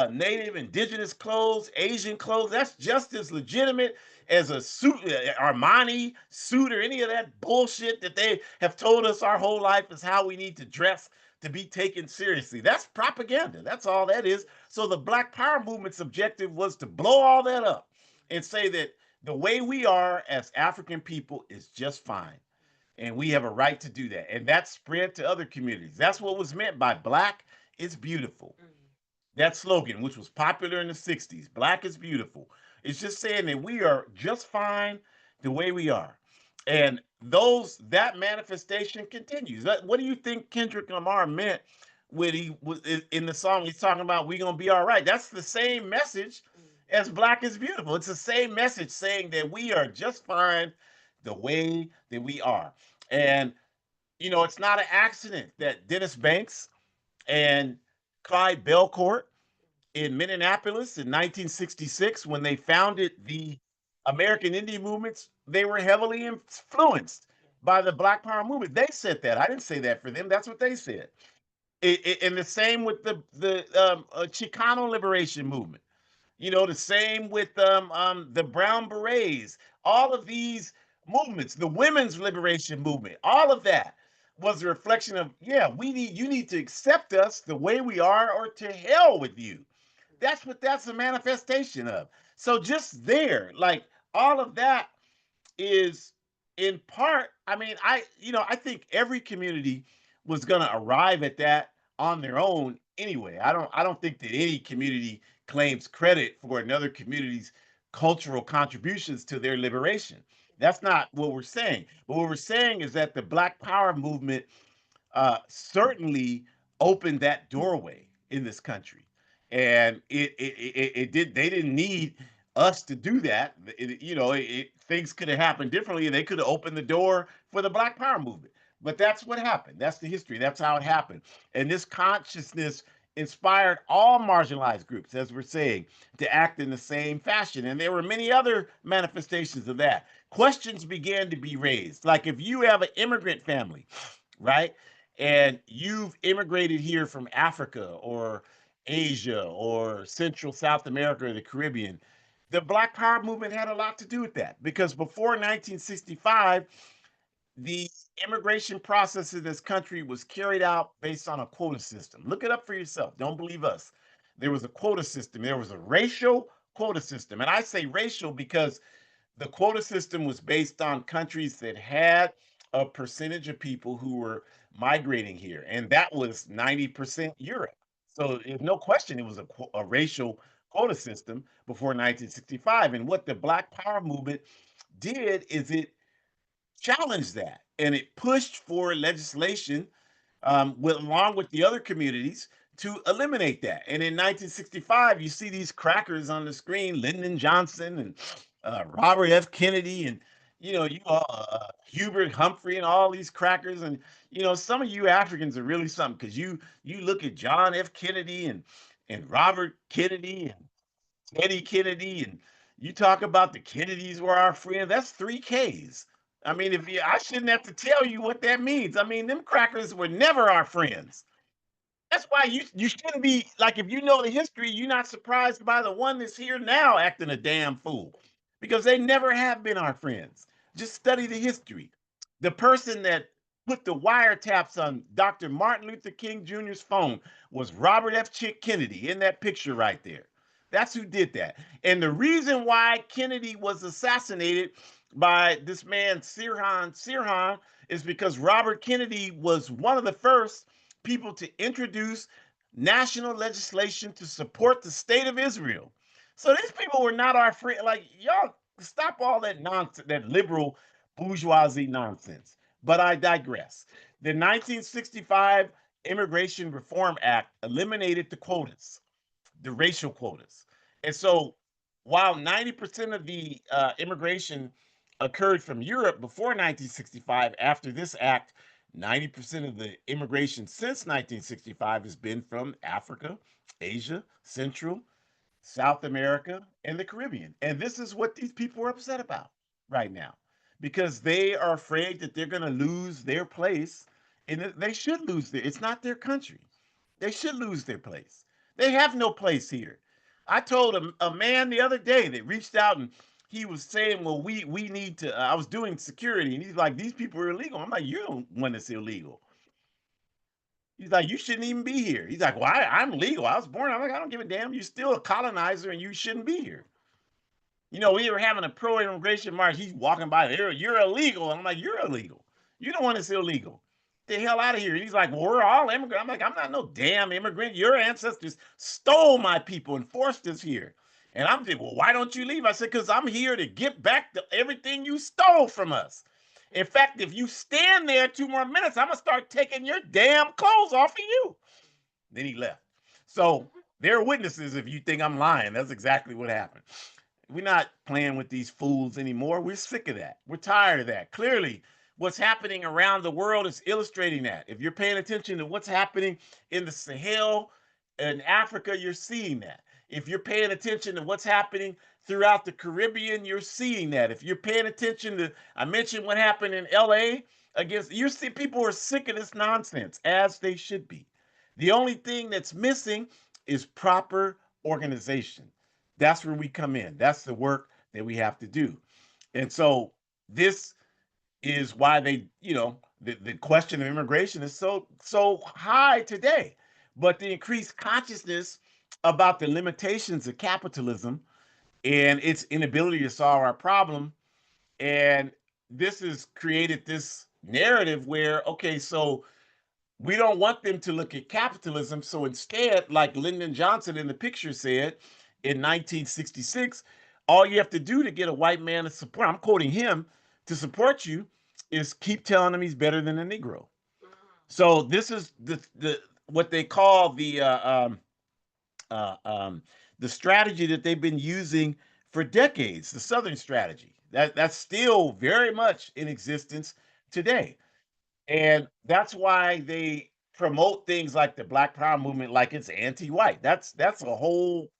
native indigenous clothes, Asian clothes, that's just as legitimate as a suit, Armani suit, or any of that bullshit that they have told us our whole life is how we need to dress to be taken seriously. That's propaganda. That's all that is. So the Black Power movement's objective was to blow all that up and say that the way we are as African people is just fine. And we have a right to do that. And that spread to other communities. That's what was meant by Black is beautiful. that slogan, which was popular in the 60s, Black is Beautiful. It's just saying that we are just fine the way we are. And that manifestation continues. What do you think Kendrick Lamar meant when he was in the song he's talking about we gonna be all right? That's the same message as Black is Beautiful. It's the same message saying that we are just fine the way that we are. And it's not an accident that Dennis Banks and Clyde Belcourt in Minneapolis in 1966, when they founded the American Indian movements, they were heavily influenced by the Black Power movement. They said that. I didn't say that for them. That's what they said. And the same with the Chicano liberation movement. The same with the Brown Berets. All of these movements, the women's liberation movement, all of that was a reflection of, yeah, you need to accept us the way we are, or to hell with you. That's what that's a manifestation of. So just there, like all of that is in part, I mean, I think every community was going to arrive at that on their own anyway. I don't think that any community claims credit for another community's cultural contributions to their liberation. That's not what we're saying. But what we're saying is that the Black Power movement certainly opened that doorway in this country, and it did. They didn't need us to do that. Things could have happened differently, and they could have opened the door for the Black Power movement. But that's what happened. That's the history. That's how it happened. And this consciousness inspired all marginalized groups, as we're saying, to act in the same fashion. And there were many other manifestations of that. Questions began to be raised. Like if you have an immigrant family, right? And you've immigrated here from Africa or Asia or Central South America or the Caribbean. The Black Power movement had a lot to do with that, because before 1965, the immigration process in this country was carried out based on a quota system. Look it up for yourself. Don't believe us. There was a quota system. There was a racial quota system. And I say racial because the quota system was based on countries that had a percentage of people who were migrating here, and that was 90% Europe. So there's no question it was a racial quota system before 1965. And what the Black Power movement did is it challenged that, and it pushed for legislation along with the other communities to eliminate that. And in 1965, you see these crackers on the screen: Lyndon Johnson and Robert F. Kennedy, and Hubert Humphrey, and all these crackers. And some of you Africans are really something, because you look at John F. Kennedy and Robert Kennedy and Teddy Kennedy, and you talk about the Kennedys were our friends. That's three Ks. I mean, I shouldn't have to tell you what that means. I mean, them crackers were never our friends. That's why you shouldn't be like, if you know the history, you're not surprised by the one that's here now acting a damn fool, because they never have been our friends. Just study the history. The person that put the wiretaps on Dr. Martin Luther King Jr.'s phone was Robert F. Chick Kennedy, in that picture right there. That's who did that. And the reason why Kennedy was assassinated by this man Sirhan is because Robert Kennedy was one of the first people to introduce national legislation to support the state of Israel. So these people were not our friend. Like, y'all, stop all that nonsense, that liberal bourgeoisie nonsense. But I digress. The 1965 Immigration Reform Act eliminated the quotas, the racial quotas. And so while 90% of the immigration occurred from Europe before 1965, after this act, 90% of the immigration since 1965 has been from Africa, Asia, Central, South America, and the Caribbean. And this is what these people are upset about right now, because they are afraid that they're going to lose their place. And they should lose it's not their country. They should lose their place. They have no place here. I told a man the other day that reached out, and he was saying, well, we need to, I was doing security, and he's like, these people are illegal. I'm like, you're the one that's illegal. He's like, you shouldn't even be here. He's like, well, I'm legal. I was born. I'm like, I don't give a damn. You're still a colonizer, and you shouldn't be here. We were having a pro-immigration march. He's walking by, you're illegal. I'm like, you're illegal. You're the one that's illegal. the hell out of here. And he's like, well, we're all immigrants. I'm like, I'm not no damn immigrant. Your ancestors stole my people and forced us here. And I'm thinking, well, why don't you leave? I said, because I'm here to get back to everything you stole from us. In fact, if you stand there 2 more minutes, I'm going to start taking your damn clothes off of you. Then he left. So they're witnesses if you think I'm lying. That's exactly what happened. We're not playing with these fools anymore. We're sick of that. We're tired of that. Clearly, what's happening around the world is illustrating that. If you're paying attention to what's happening in the Sahel and Africa, you're seeing that. If you're paying attention to what's happening throughout the Caribbean, you're seeing that. If you're paying attention to, I mentioned what happened in LA against, you see people are sick of this nonsense, as they should be. The only thing that's missing is proper organization. That's where we come in. That's the work that we have to do. And so this is why they, the question of immigration is so high today. But the increased consciousness about the limitations of capitalism and its inability to solve our problem, and this has created this narrative where, okay, so we don't want them to look at capitalism. So instead, like Lyndon Johnson in the picture said in 1966, all you have to do to get a white man to support, I'm quoting him, to support you is keep telling him he's better than a Negro. So this is the what they call uh, um, the strategy that they've been using for decades, the Southern strategy. That's still very much in existence today. And that's why they promote things like the Black Power movement like it's anti-white. That's a whole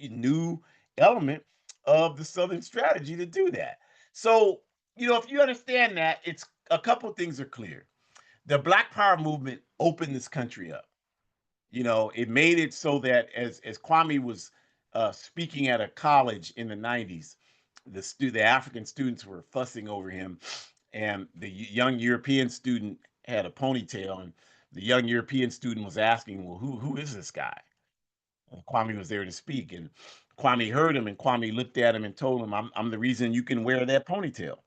new element of the Southern strategy to do that. So, if you understand that, it's a couple things are clear. The Black Power movement opened this country up. It made it so that as Kwame was speaking at a college in the 90s, the African students were fussing over him, and the young European student had a ponytail, and the young European student was asking, well, who is this guy? And Kwame was there to speak, and Kwame heard him, and Kwame looked at him and told him, I'm the reason you can wear that ponytail.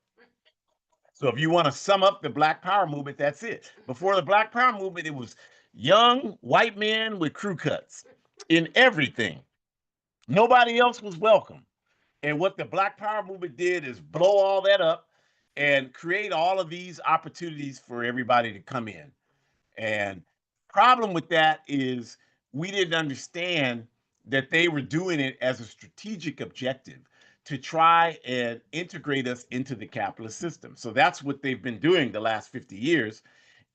So if you want to sum up the Black Power movement, that's it. Before the Black Power movement, it was young white men with crew cuts in everything. Nobody else was welcome. And what the Black Power movement did is blow all that up and create all of these opportunities for everybody to come in. And problem with that is we didn't understand that they were doing it as a strategic objective to try and integrate us into the capitalist system. So that's what they've been doing the last 50 years.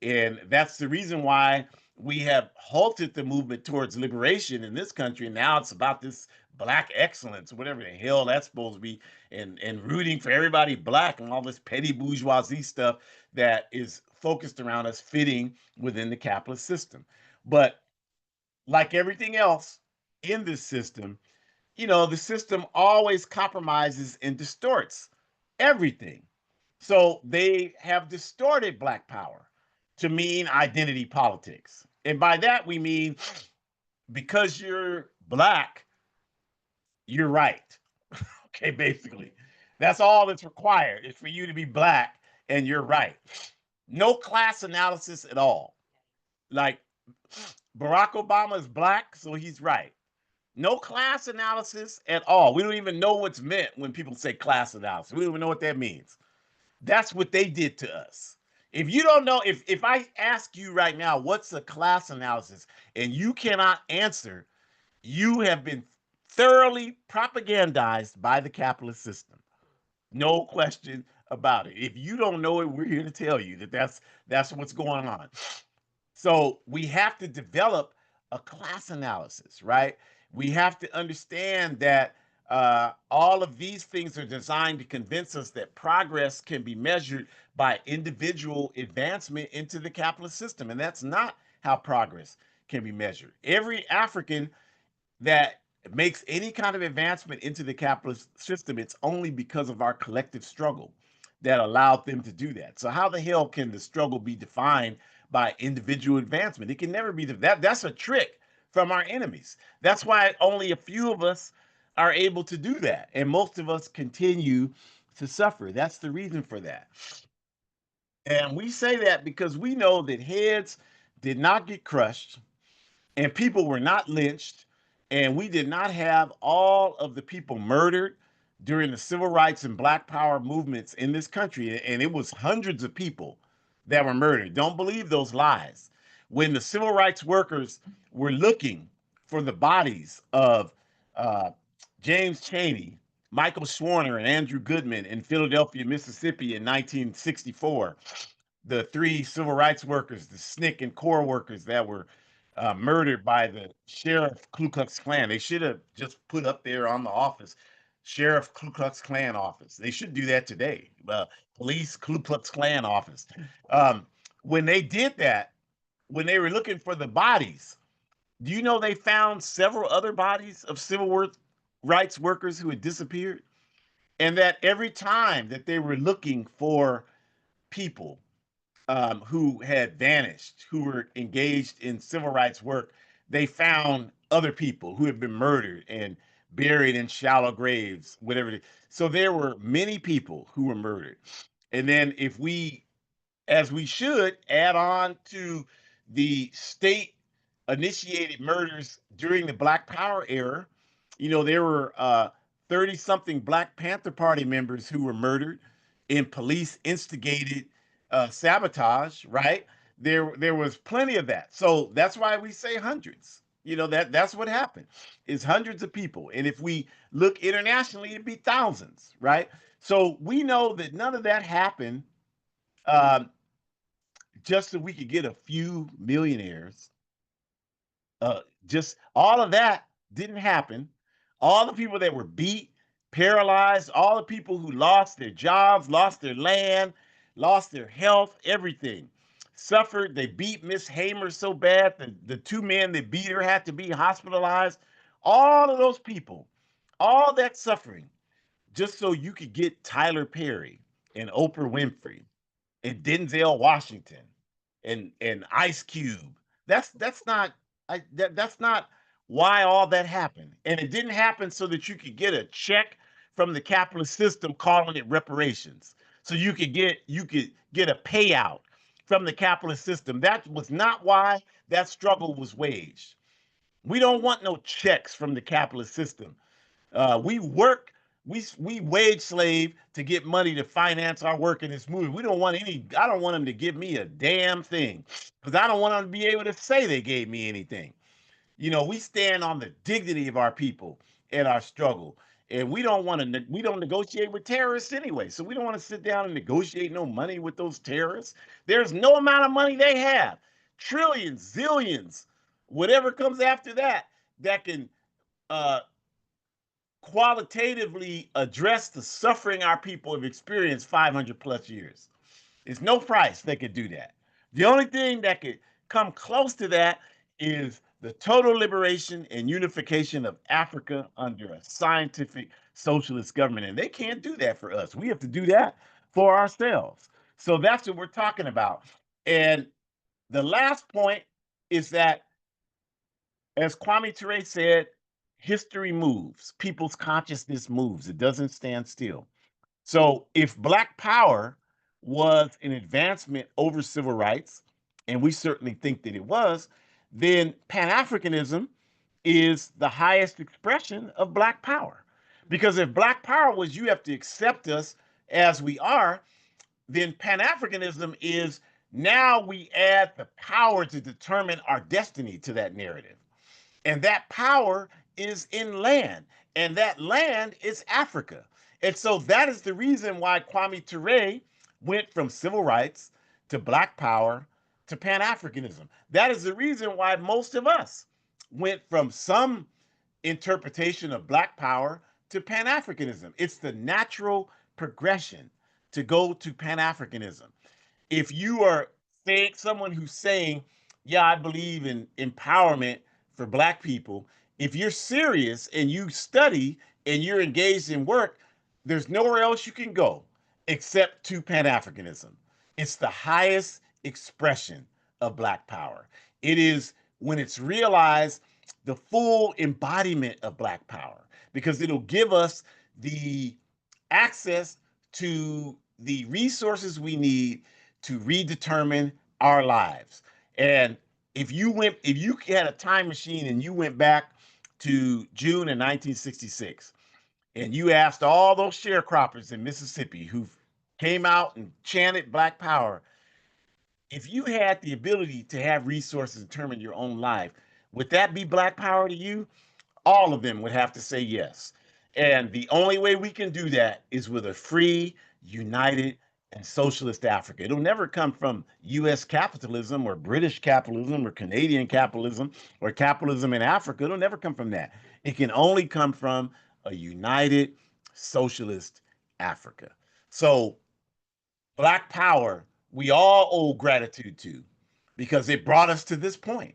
And that's the reason why we have halted the movement towards liberation in this country. Now it's about this black excellence, whatever the hell that's supposed to be, and rooting for everybody black and all this petty bourgeoisie stuff that is focused around us fitting within the capitalist system. But like everything else in this system, the system always compromises and distorts everything. So they have distorted Black power to mean identity politics. And by that, we mean because you're Black, you're right. Okay, basically. That's all that's required is for you to be Black and you're right. No class analysis at all. Like Barack Obama is Black, so he's right. No class analysis at all. We don't even know what's meant when people say class analysis. We don't even know what that means. That's what they did to us. If you don't know, if I ask you right now, what's a class analysis, and you cannot answer, you have been thoroughly propagandized by the capitalist system. No question about it. If you don't know it, we're here to tell you that that's what's going on. So we have to develop a class analysis, right? We have to understand that all of these things are designed to convince us that progress can be measured by individual advancement into the capitalist system. And that's not how progress can be measured. Every African that makes any kind of advancement into the capitalist system, it's only because of our collective struggle that allowed them to do that. So how the hell can the struggle be defined by individual advancement? It can never be that's a trick from our enemies. That's why only a few of us are able to do that, and most of us continue to suffer. That's the reason for that. And we say that because we know that heads did not get crushed and people were not lynched, and we did not have all of the people murdered during the civil rights and black power movements in this country. And it was hundreds of people that were murdered. Don't believe those lies. When the civil rights workers were looking for the bodies of uh, James Chaney, Michael Schwerner, and Andrew Goodman in Philadelphia, Mississippi in 1964, the three civil rights workers, the SNCC and CORE workers that were murdered by the sheriff Ku Klux Klan. They should have just put up there on the office, Sheriff Ku Klux Klan office. They should do that today. Police Ku Klux Klan office. Um, when they did that, when they were looking for the bodies, do you know they found several other bodies of rights workers who had disappeared? And that every time that they were looking for people who had vanished, who were engaged in civil rights work, they found other people who had been murdered and buried in shallow graves, whatever. So there were many people who were murdered. And then if we, as we should, add on to the state initiated murders during the Black Power era. You know, there were 30 something Black Panther Party members who were murdered in police instigated sabotage, right? There was plenty of that. So that's why we say hundreds. You know, that's what happened is hundreds of people. And if we look internationally, it'd be thousands, right? So we know that none of that happened um, just so we could get a few millionaires. Just all of that didn't happen. All the people that were beat, paralyzed, all the people who lost their jobs, lost their land, lost their health, everything suffered. They beat Miss Hamer so bad that the two men that beat her had to be hospitalized. All of those people, all that suffering, just so you could get Tyler Perry and Oprah Winfrey and Denzel Washington and Ice Cube. That's not that's not why all that happened. And it didn't happen so that you could get a check from the capitalist system calling it reparations. So you could get a payout from the capitalist system. That was not why that struggle was waged. We don't want no checks from the capitalist system. We work, we wage slave to get money to finance our work in this movie. We don't want any. I don't want them to give me a damn thing because I don't want them to be able to say they gave me anything. You know, we stand on the dignity of our people and our struggle, and we don't want to. We don't negotiate with terrorists anyway, so we don't want to sit down and negotiate no money with those terrorists. There's no amount of money they have, trillions, zillions, whatever comes after that, that can uh, qualitatively address the suffering our people have experienced 500 plus years. There's no price that could do that. The only thing that could come close to that is the total liberation and unification of Africa under a scientific socialist government. And they can't do that for us. We have to do that for ourselves. So that's what we're talking about. And the last point is that, as Kwame Ture said, history moves, people's consciousness moves, it doesn't stand still. So if Black Power was an advancement over civil rights, and we certainly think that it was, then Pan Africanism is the highest expression of Black Power. Because if Black Power was you have to accept us as we are, then Pan Africanism is now we add the power to determine our destiny to that narrative. And that power is in land, and that land is Africa. And so that is the reason why Kwame Ture went from civil rights to Black power to Pan Africanism. That is the reason why most of us went from some interpretation of Black power to Pan Africanism. It's the natural progression to go to Pan Africanism. If you are saying someone who's saying, yeah, I believe in empowerment for Black people, if you're serious and you study and you're engaged in work, there's nowhere else you can go except to Pan Africanism. It's the highest expression of Black power. It is, when it's realized, the full embodiment of Black power because it'll give us the access to the resources we need to redetermine our lives. And if you had a time machine and you went back to June of 1966 and you asked all those sharecroppers in Mississippi who came out and chanted Black Power, if you had the ability to have resources to determine your own life, would that be Black Power to you? All of them would have to say yes. And the only way we can do that is with a free, united, and socialist Africa. It'll never come from US capitalism or British capitalism or Canadian capitalism or capitalism in Africa. It'll never come from that. It can only come from a united, socialist Africa. So, Black Power, we all owe gratitude to because it brought us to this point.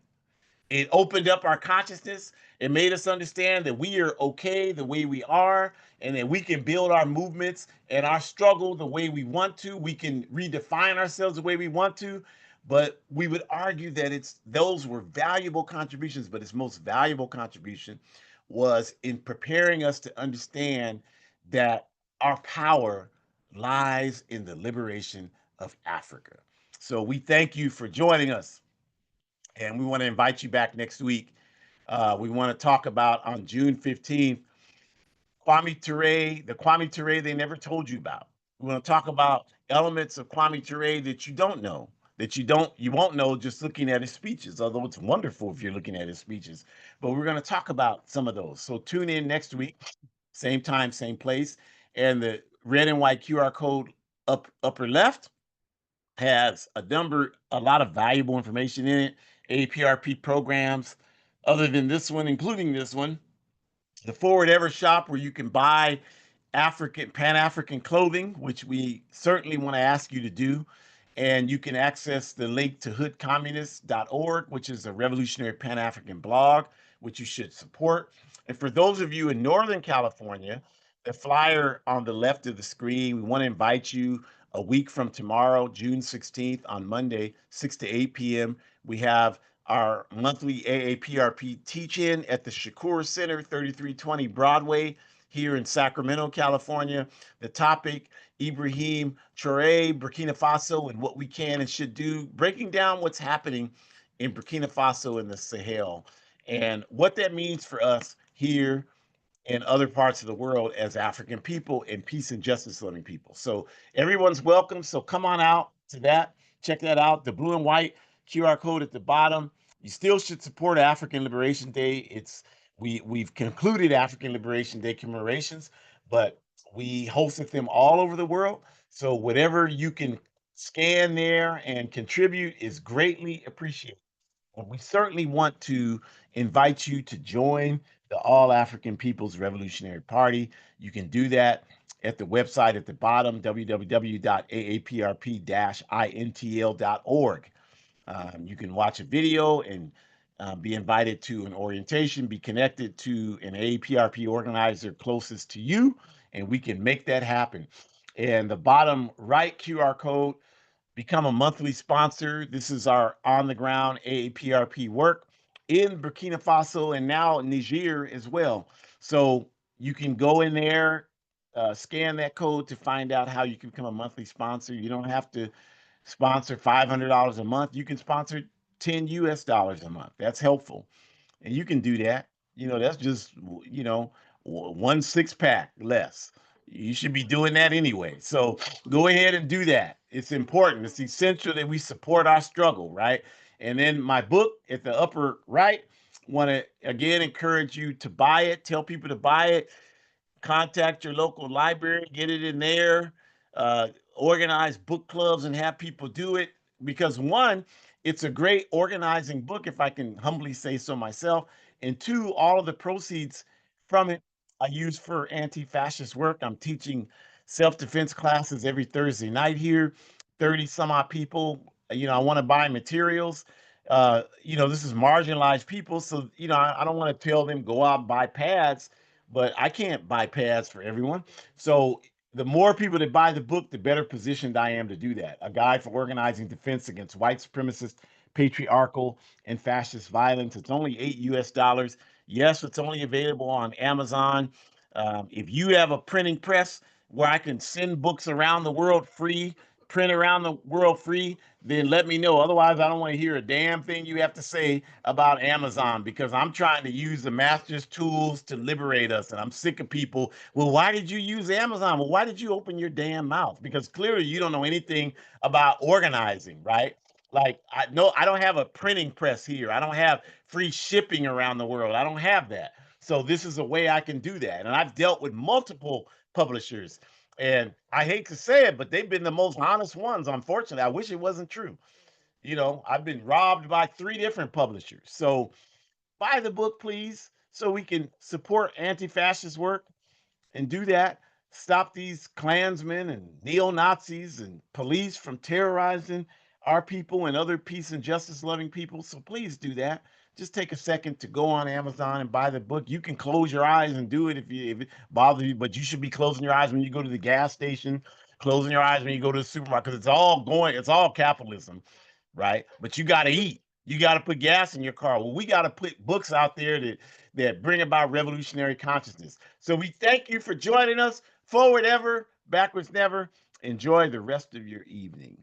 It opened up our consciousness. It made us understand that we are okay the way we are and that we can build our movements and our struggle the way we want to. We can redefine ourselves the way we want to. But we would argue that those were valuable contributions, but its most valuable contribution was in preparing us to understand that our power lies in the liberation of Africa. So we thank you for joining us. And we want to invite you back next week. We want to talk about on June 15th, Kwame Ture, the Kwame Ture they never told you about. We want to talk about elements of Kwame Ture that you don't know, you won't know just looking at his speeches, although it's wonderful if you're looking at his speeches. But we're going to talk about some of those. So tune in next week, same time, same place. And the red and white QR code upper left has a lot of valuable information in it, APRP programs, other than this one, including this one, the Forward Ever shop where you can buy Pan-African clothing, which we certainly want to ask you to do. And you can access the link to hoodcommunist.org, which is a revolutionary Pan-African blog, which you should support. And for those of you in Northern California, the flyer on the left of the screen, we want to invite you a week from tomorrow, June 16th, on Monday, 6 to 8 p.m. We have our monthly AAPRP teach-in at the Shakur Center, 3320 Broadway, here in Sacramento, California. The topic, Ibrahim Traoré, Burkina Faso, and what we can and should do, breaking down what's happening in Burkina Faso and the Sahel, and what that means for us here in other parts of the world as African people and peace and justice loving people. So everyone's welcome. So come on out to that. Check that out. The blue and white QR code at the bottom. You still should support African Liberation Day. We've concluded African Liberation Day commemorations, but we hosted them all over the world. So whatever you can scan there and contribute is greatly appreciated. And we certainly want to invite you to join the All African People's Revolutionary Party. You can do that at the website at the bottom, www.aaprp-intl.org. You can watch a video and be invited to an orientation, be connected to an AAPRP organizer closest to you, and we can make that happen. And the bottom right QR code, become a monthly sponsor. This is our on the ground AAPRP work in Burkina Faso and now Niger as well. So you can go in there, scan that code to find out how you can become a monthly sponsor. You don't have to sponsor $500 a month. You can sponsor 10 US dollars a month. That's helpful. And you can do that. That's just, one six pack less. You should be doing that anyway. So go ahead and do that. It's important. It's essential that we support our struggle, right? And then my book at the upper right, want to again encourage you to buy it, tell people to buy it, contact your local library, get it in there, organize book clubs and have people do it. Because one, it's a great organizing book, if I can humbly say so myself. And two, all of the proceeds from it I use for anti-fascist work. I'm teaching self-defense classes every Thursday night here, 30 some odd people. I want to buy materials. This is marginalized people. So, I don't want to tell them go out and buy pads, but I can't buy pads for everyone. So the more people that buy the book, the better positioned I am to do that. A guide for organizing defense against white supremacist, patriarchal, and fascist violence. It's only $8 US. Yes, it's only available on Amazon. If you have a printing press where I can send books around the world free print around the world free, then let me know. Otherwise, I don't want to hear a damn thing you have to say about Amazon, because I'm trying to use the master's tools to liberate us. And I'm sick of people. Well, why did you use Amazon? Well, why did you open your damn mouth? Because clearly you don't know anything about organizing, right? Like, I know I don't have a printing press here. I don't have free shipping around the world. I don't have that. So this is a way I can do that. And I've dealt with multiple publishers, and I hate to say it, but they've been the most honest ones. Unfortunately, I wish it wasn't true. I've been robbed by 3 different publishers. So buy the book, please, so we can support anti-fascist work and do that. Stop these Klansmen and neo Nazis and police from terrorizing our people and other peace and justice loving people. So please do that. Just take a second to go on Amazon and buy the book. You can close your eyes and do it if it bothers you, but you should be closing your eyes when you go to the gas station, closing your eyes when you go to the supermarket, because it's all capitalism, right? But you got to eat. You got to put gas in your car. Well, we got to put books out there that bring about revolutionary consciousness. So we thank you for joining us. Forward ever, backwards never. Enjoy the rest of your evening.